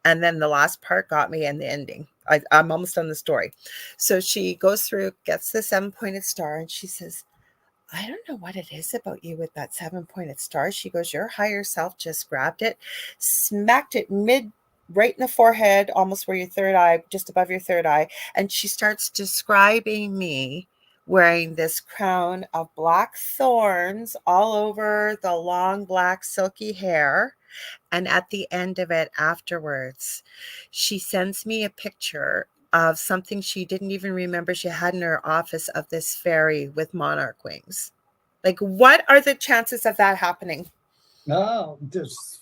And then the last part got me in the ending. I'm almost done the story. So she goes through, gets the 7-pointed star, and she says, I don't know what it is about you with that 7-pointed star. She goes, your higher self just grabbed it, smacked it right in the forehead, almost where your third eye, just above your third eye. And she starts describing me wearing this crown of black thorns all over the long black silky hair. And at the end of it, afterwards, she sends me a picture. of something she didn't even remember she had in her office of this fairy with monarch wings. Like, what are the chances of that happening? No, just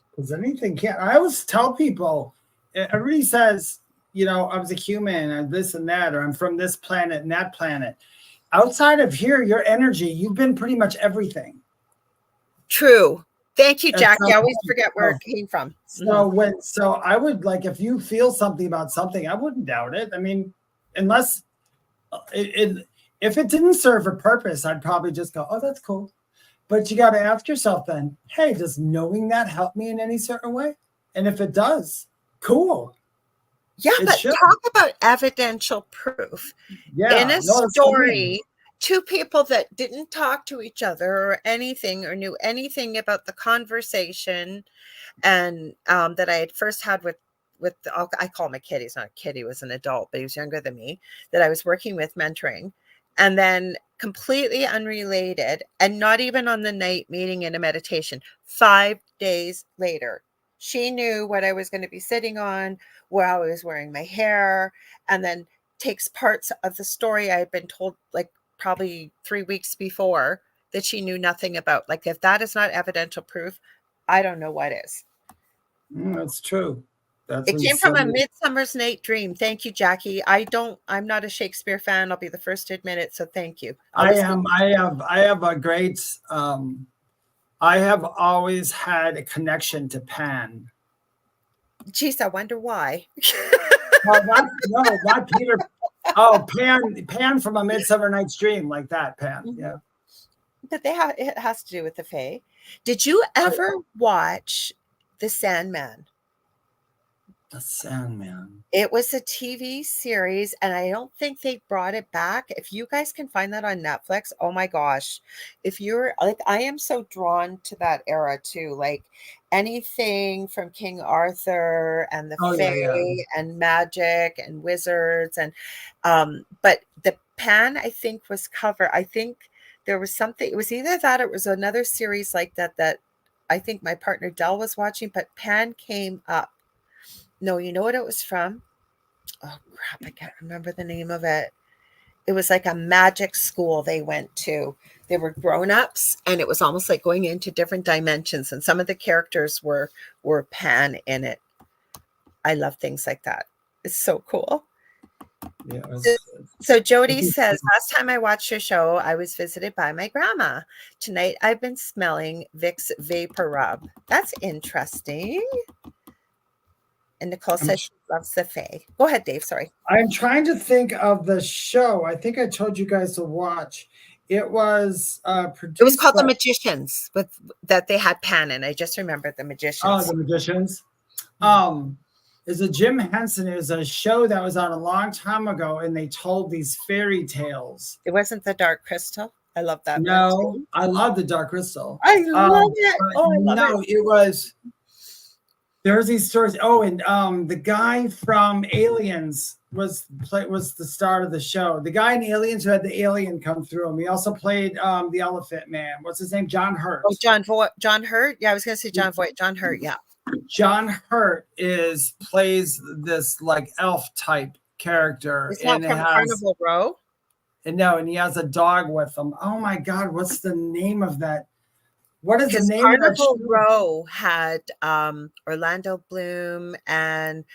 because anything can't. I always tell people, everybody says, you know, I was a human and this and that, or I'm from this planet and that planet. Outside of here, your energy, you've been pretty much everything. True. Thank you, Jackie. I always forget where it came from. So I would, like, if you feel something about something, I wouldn't doubt it. I mean, unless if it didn't serve a purpose, I'd probably just go, oh, that's cool. But you got to ask yourself then, hey, does knowing that help me in any certain way? And if it does, cool. Yeah, but talk about evidential proof. Yeah, in a story, two people that didn't talk to each other or anything or knew anything about the conversation and that I had first had with I call him a kid. He's not a kid. He was an adult, but he was younger than me, that I was working with, mentoring. And then completely unrelated and not even on the night meeting in a meditation, 5 days later, she knew what I was going to be sitting on, where I was wearing my hair, and then takes parts of the story I had been told like probably 3 weeks before that she knew nothing about. Like, if that is not evidential proof, I don't know what is. That's true. It came from a Midsummer's Night Dream. Thank you, Jackie. I'm not a Shakespeare fan. I'll be the first to admit it. So thank you. I have a great, I have always had a connection to Pan. Geez, I wonder why. Not Peter. Oh, Pan from A Midsummer Night's Dream, like that, Pan. Yeah. But it has to do with the Fae. Did you ever watch The Sandman? The Sandman. It was a TV series, and I don't think they brought it back. If you guys can find that on Netflix, oh my gosh. If you're like, I am so drawn to that era too. Like anything from King Arthur and the Fae and magic and wizards. And but the Pan, I think, was cover. I think there was something, it was either that or it was another series like that I think my partner Dell was watching, but Pan came up. No, you know what it was from? Oh, crap. I can't remember the name of it. It was like a magic school they went to. They were grown-ups, and it was almost like going into different dimensions. And some of the characters were Pan in it. I love things like that. It's so cool. Yeah. So Jody says, last time I watched your show, I was visited by my grandma. Tonight, I've been smelling Vicks Vapor Rub. That's interesting. And Nicole says she loves the Fae. Go ahead, Dave. Sorry. I'm trying to think of the show. I think I told you guys to watch. It was produced. It was called The Magicians, that they had Pan in. I just remembered The Magicians. Oh, The Magicians. Is a Jim Henson. It was a show that was on a long time ago, and they told these fairy tales. It wasn't The Dark Crystal. I love that. No, I love The Dark Crystal. I love it. Oh, I love it. It was. There's these stories. Oh, and the guy from Aliens was the star of the show. The guy in Aliens who had the alien come through him. He also played the Elephant Man. What's his name? John Hurt. Oh, John Hurt. Yeah, I was gonna say John Voight. John Hurt. Yeah. John Hurt plays this like elf type character. It's not from Carnival Row. And he has a dog with him. Oh my God, what's the name of that? What is the name Carnival of that show? Row had Orlando Bloom, and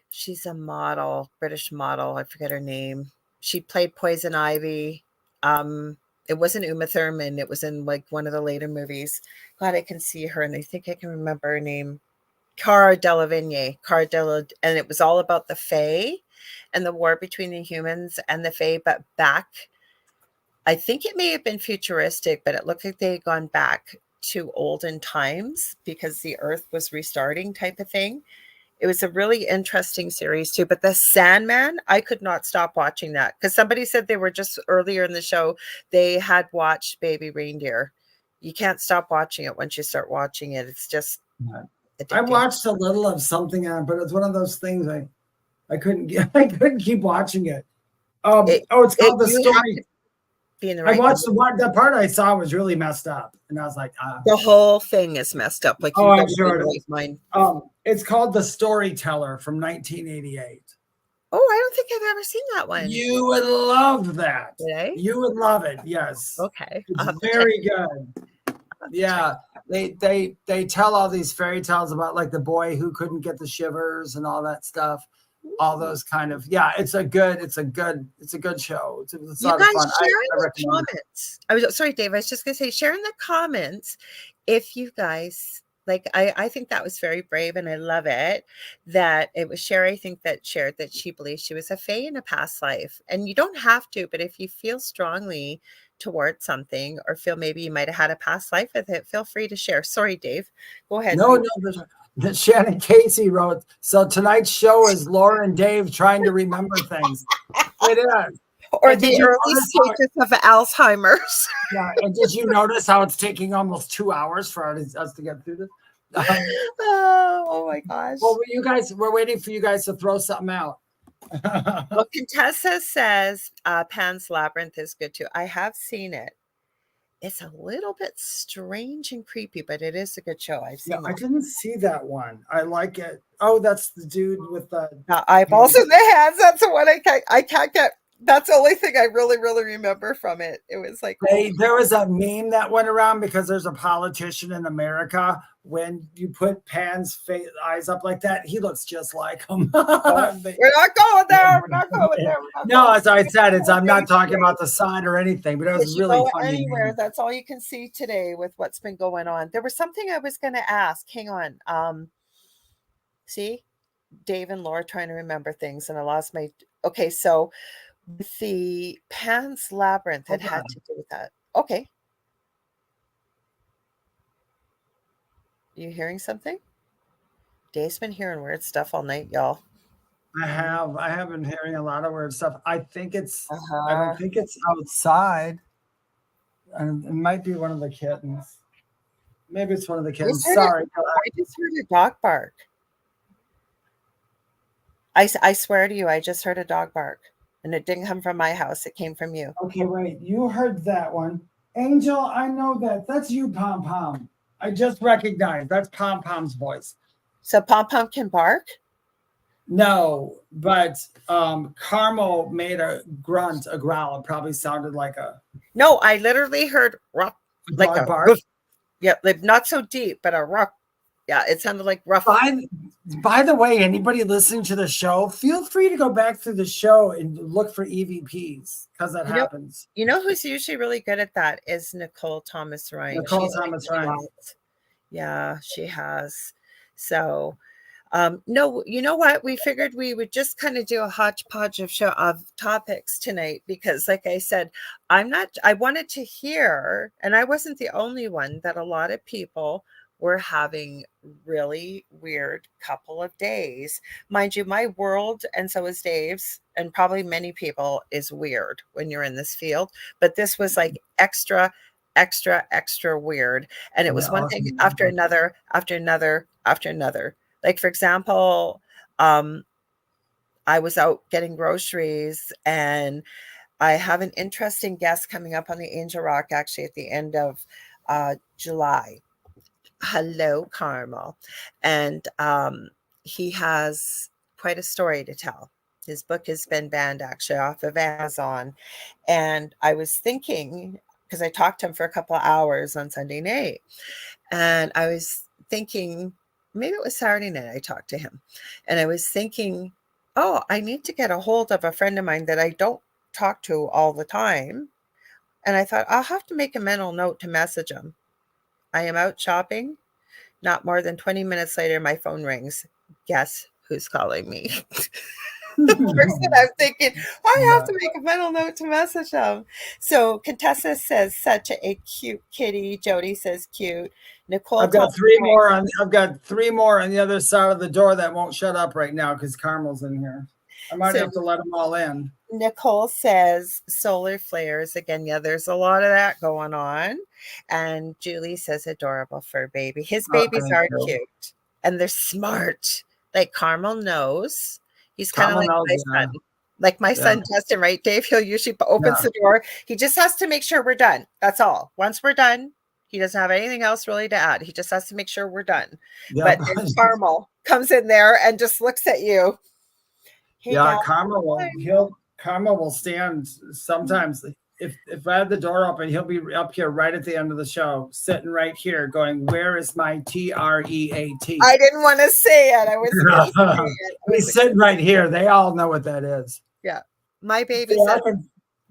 she's a model, British model. I forget her name. She played Poison Ivy. It wasn't Uma Thurman. It was in like one of the later movies. God, I can see her, and I think I can remember her name. Cara Delevingne. And it was all about the Fae and the war between the humans and the Fae, but back. I think it may have been futuristic, but it looked like they had gone back to olden times because the earth was restarting type of thing. It was a really interesting series too. But The Sandman, I could not stop watching that because somebody said they were just earlier in the show, they had watched Baby Reindeer. You can't stop watching it once you start watching it. It's just addicting. I watched a little of something on, but it's one of those things I couldn't keep watching it. It's called The Story. I watched that part I saw was really messed up, and I was like, the whole thing is messed up. Like, I'm sure it is. It's called The Storyteller from 1988. Oh, I don't think I've ever seen that one. You would love that. Did I? You would love it. Yes. Okay. It's very good. Yeah. They tell all these fairy tales about like the boy who couldn't get the shivers and all that stuff. All those kind of, yeah, it's a good show. It's a You lot guys of fun. share in I the recommend it. comments. I was sorry, Dave. I was just gonna say, share in the comments if you guys like. I think that was very brave, and I love it that it was Sherry. I think that shared that she believes she was a fae in a past life, and you don't have to, but if you feel strongly towards something or feel maybe you might have had a past life with it, feel free to share. Sorry, Dave. Go ahead. No, that Shannon Casey wrote. So tonight's show is Laura and Dave trying to remember things. It is. Or the early stages of Alzheimer's. Yeah, and did you notice how it's taking almost 2 hours for us to get through this? Oh my gosh. Well, we're waiting for you guys to throw something out. Well, Contessa says Pan's Labyrinth is good too. I have seen it. It's a little bit strange and creepy, but it is a good show. I've seen it. I didn't see that one. I like it. Oh, that's the dude with the eyeballs in the hands. That's the one I can't get. That's the only thing I really, really remember from it. It was like there was a meme that went around because there's a politician in America. When you put Pan's eyes up like that, he looks just like him. We're not going there. We're not going there. No, as I said, I'm not talking about the sign or anything, but it was really funny. Anywhere. That's all you can see today with what's been going on. There was something I was going to ask. Hang on. See, Dave and Laura trying to remember things, and I lost my. Okay, so. The Pan's Labyrinth had to do with that. Okay. You hearing something? Dave's been hearing weird stuff all night, y'all. I have been hearing a lot of weird stuff. I think it's I don't think it's outside. And it might be one of the kittens. Maybe it's one of the kittens. Sorry. I just heard a dog bark. I swear to you, I just heard a dog bark. And it didn't come from my house. It came from you. Okay, wait. You heard that one. Angel, I know that. That's you, Pom Pom. I just recognized. That's Pom Pom's voice. So Pom Pom can bark? No, but Carmel made a grunt, a growl. It probably sounded like a... No, I literally heard rock, like a bark. Yeah, like not so deep, but a rock. Yeah, it sounded like rough. By the way, anybody listening to the show, feel free to go back through the show and look for EVPs because that happens. You know who's usually really good at that is Nicole Thomas Ryan. Nicole Thomas Ryan. Yeah, she has. So, no, you know what? We figured we would just kind of do a hodgepodge of topics tonight because, like I said, I wanted to hear, and I wasn't the only one, that a lot of people we're having really weird couple of days. Mind you, my world, and so is Dave's, and probably many people, is weird when you're in this field. But this was like extra weird. And it was one thing after another. Like, for example, I was out getting groceries and I have an interesting guest coming up on the Angel Rock actually at the end of July. Hello, Carmel. And he has quite a story to tell. His book has been banned actually off of Amazon. And I was thinking, because I talked to him for a couple of hours on Sunday night, and I was thinking, maybe it was Saturday night I talked to him. And I was thinking, oh, I need to get a hold of a friend of mine that I don't talk to all the time. And I thought, I'll have to make a mental note to message him. I am out shopping. Not more than 20 minutes later, my phone rings. Guess who's calling me? The person I'm thinking, I have to make a mental note to message them. So Contessa says, such a cute kitty. Jody says, cute. Nicole, I've got three more on the other side of the door that won't shut up right now because Carmel's in here. I might have to let them all in. Nicole says solar flares again. Yeah, there's a lot of that going on. And Julie says adorable fur baby. His babies are cute and they're smart. Like Carmel knows. He's kind of like my son. Like my son Justin, right, Dave? He'll usually opens the door. He just has to make sure we're done. That's all. Once we're done, he doesn't have anything else really to add. He just has to make sure we're done. But then Carmel comes in there and just looks at you. Hey, Yeah, Gal. Karma will stand sometimes. If I have the door open, he'll be up here right at the end of the show, sitting right here, going, "Where is my TREAT?" I didn't want to say it. I wasn't going to say it. He's sitting right here. They all know what that is. Yeah. My baby See, said, you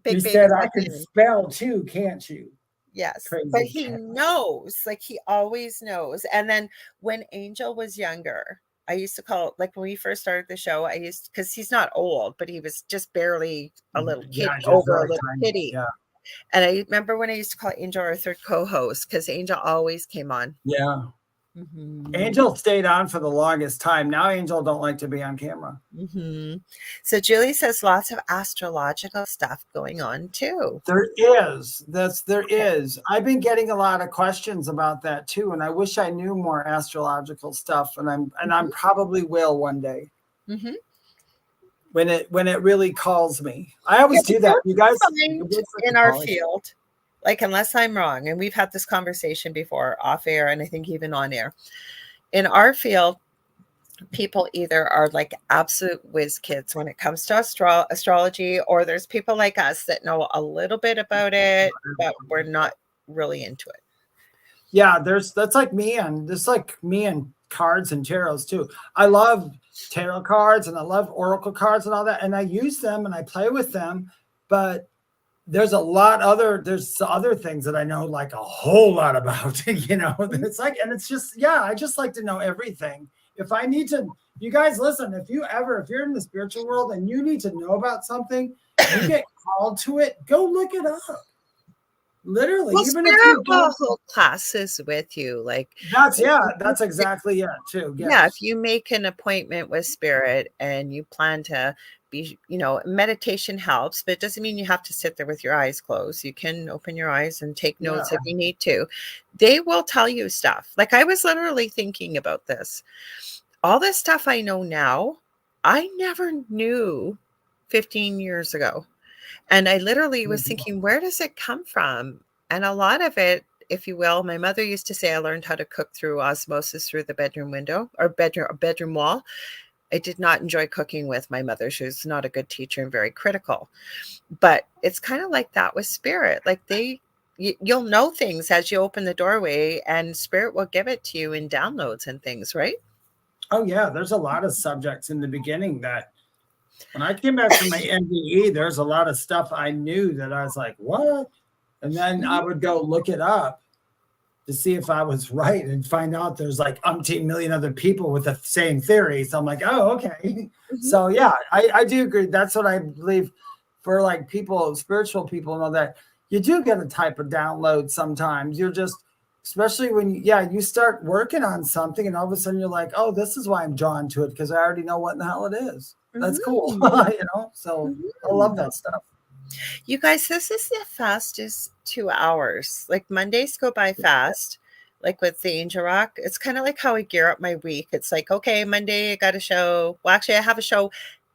big said baby I said can to me, spell too, can't you? yes, Crazy but he cat. knows, like he always knows. And then when Angel was younger, I used to call, like when we first started the show, because he's not old, but he was just barely a little Yeah, kitty, just over a really little tiny. kitty. Yeah. And I remember when I used to call Angel our third co-host, because Angel always came on. Yeah. Mm-hmm. Angel stayed on for the longest time. Now Angel don't like to be on camera. Mm-hmm. So Julie says lots of astrological stuff going on too. There is. I've been getting a lot of questions about that too, and I wish I knew more astrological stuff. And I'm probably will one day Mm-hmm. when it really calls me. I always do that. You guys in our field, like unless I'm wrong, and we've had this conversation before off air, and I think even on air. In our field, people either are like absolute whiz kids when it comes to astrology, or there's people like us that know a little bit about it, but we're not really into it. Yeah, that's like me and cards and tarots too. I love tarot cards and I love oracle cards and all that, and I use them and I play with them, but there's other things that I know like a whole lot about, It's like, and it's just, I just like to know everything. If I need to, you guys listen, if you're in the spiritual world and you need to know about something, you get called to it, go look it up. Literally, well, even if you will hold classes with you, like that's exactly it too. Yes. Yeah, if you make an appointment with Spirit and you plan to be, meditation helps, but it doesn't mean you have to sit there with your eyes closed. You can open your eyes and take notes if you need to. They will tell you stuff. Like I was literally thinking about this. All this stuff I know now, I never knew 15 years ago. And I literally was thinking, where does it come from? And a lot of it, if you will, my mother used to say I learned how to cook through osmosis through the bedroom window or bedroom wall. I did not enjoy cooking with my mother. She was not a good teacher and very critical. But it's kind of like that with Spirit. Like you'll know things as you open the doorway, and Spirit will give it to you in downloads and things, right? Oh yeah, there's a lot of subjects in the beginning that when I came back from my NDE, there's a lot of stuff I knew that I was like, what? And then I would go look it up to see if I was right and find out there's like umpteen million other people with the same theory. So I'm like, oh, okay. Mm-hmm. So yeah, I do agree. That's what I believe for like people, spiritual people and all that. You do get a type of download sometimes. You're just, especially when, you start working on something and all of a sudden you're like, oh, this is why I'm drawn to it because I already know what in the hell it is. That's cool. So I love that stuff. You guys, this is the fastest 2 hours. Like Mondays go by fast, like with the Angel Rock. It's kind of like how I gear up my week. It's like, okay, Monday I got a show. Well, actually, I have a show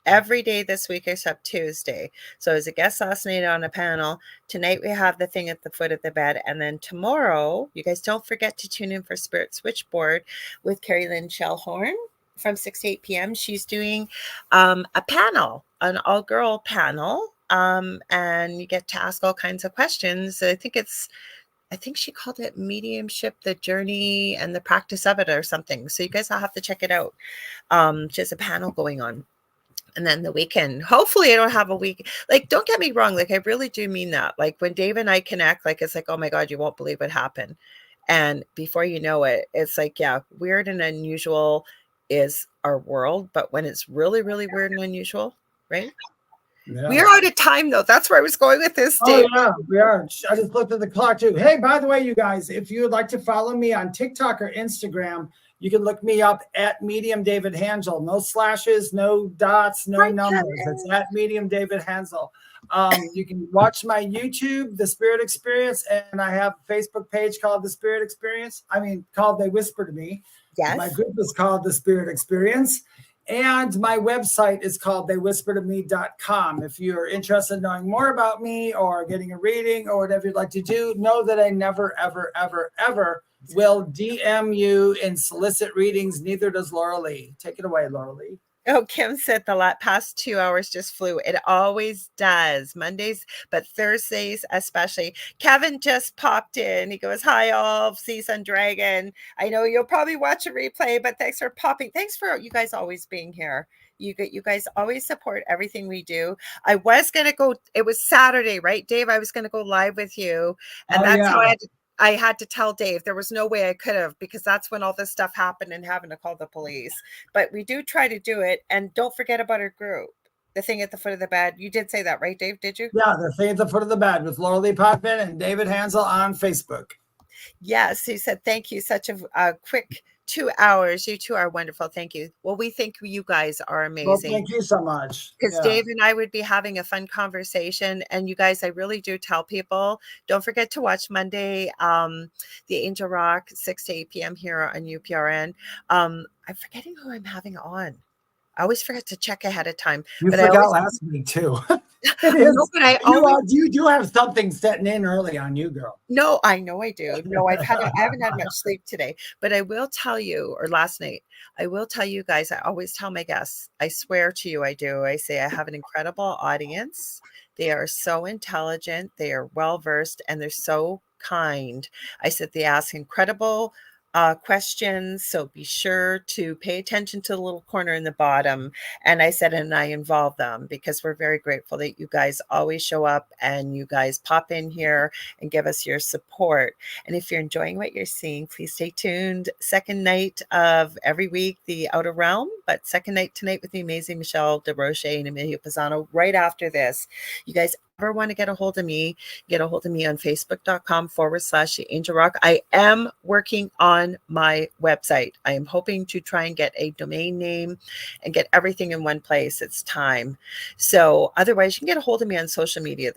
every day this week except Tuesday. So I was a guest last night on a panel. Tonight we have the thing at the foot of the bed. And then tomorrow, you guys don't forget to tune in for Spirit Switchboard with Carrie Lynn Shellhorn from 6 to 8 p.m. She's doing a panel, an all-girl panel. And you get to ask all kinds of questions. I think she called it mediumship, the journey and the practice of it or something. So you guys all have to check it out. She has a panel going on. And then the weekend, hopefully I don't have a week. Like, don't get me wrong. Like, I really do mean that. Like when Dave and I connect, like, it's like, oh my God, you won't believe what happened. And before you know it, it's like, yeah, weird and unusual is our world. But when it's really, really weird and unusual, right? Yeah. We are out of time, though. That's where I was going with this, Dave. Oh, yeah, we are. I just looked at the clock, too. Hey, by the way, you guys, if you would like to follow me on TikTok or Instagram, you can look me up at Medium David Hanzel. No slashes, no dots, no numbers. It's at Medium David Hanzel. You can watch my YouTube, The Spirit Experience, and I have a Facebook page called The Spirit Experience. Called They Whisper to Me. Yes. My group is called The Spirit Experience. And my website is called theywhispertome.com. If you're interested in knowing more about me or getting a reading or whatever you'd like to do, know that I never, ever, ever, ever will DM you and solicit readings. Neither does Lorilei. Take it away, Lorilei. Oh, Kim said the past 2 hours just flew. It always does. Mondays, but Thursdays especially. Kevin just popped in. He goes, hi, all. Season Dragon. I know you'll probably watch a replay, but thanks for popping. Thanks for you guys always being here. You guys always support everything we do. I was going to go. It was Saturday, right, Dave? I was going to go live with you. And that's how I had to tell Dave there was no way I could have, because that's when all this stuff happened and having to call the police. But we do try to do it. And don't forget about our group, the thing at the foot of the bed. You did say that, right, Dave? Did you? Yeah, the thing at the foot of the bed with Lorilei Potvin and David Hanzel on Facebook. Yes, he said, thank you. Such a quick 2 hours. You two are wonderful. Thank you. Well, we think you guys are amazing. Well, thank you so much. Because Dave and I would be having a fun conversation. And you guys, I really do tell people, don't forget to watch Monday, the Angel Rock, 6 to 8 p.m. here on UPRN. I'm forgetting who I'm having on. I always forget to check ahead of time. You forgot last week too. No, but you do have something setting in early on you, girl. No, I know I do. No, I haven't had much sleep today, but I will tell you, or last night, I will tell you guys, I always tell my guests, I swear to you, I do. I say I have an incredible audience. They are so intelligent. They are well-versed, and they're so kind. I said they ask incredible questions. So be sure to pay attention to the little corner in the bottom. And I said, and I involve them, because we're very grateful that you guys always show up and you guys pop in here and give us your support. And if you're enjoying what you're seeing, please stay tuned. Second night of every week, the Outer Realm, but second night tonight with the amazing Michelle DeRoche and Emilio Pisano right after this. You guys ever want to get a hold of me, get a hold of me on facebook.com/The Angel Rock. I am working on my website. I am hoping to try and get a domain name and get everything in one place. It's time. So otherwise, you can get a hold of me on social media.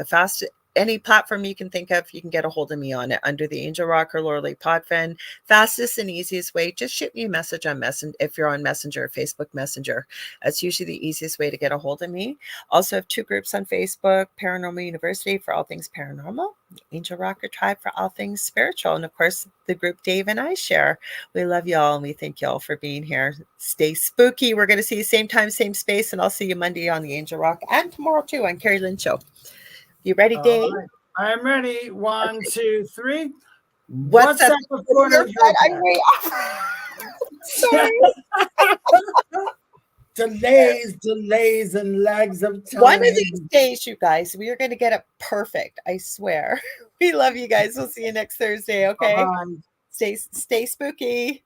Any platform you can think of, you can get a hold of me on it under the Angel Rock or Lorilei Potvin. Fastest and easiest way, just shoot me a message on Messenger if you're on Messenger or Facebook Messenger. That's usually the easiest way to get a hold of me. Also have 2 groups on Facebook, Paranormal University for all things paranormal, Angel Rocker Tribe for all things spiritual, and of course the group Dave and I share. We love y'all and we thank y'all for being here. Stay spooky. We're going to see you same time, same space, and I'll see you Monday on the Angel Rock and tomorrow too on Carrie Lynn Show. You ready, Dave? Right. I'm ready. 1, 2, 3. What's up the foot of your bed? I'm way off. Delays, and lags of time. One of these days, you guys, we are going to get it perfect. I swear. We love you guys. We'll see you next Thursday. Okay. Bye-bye. Stay spooky.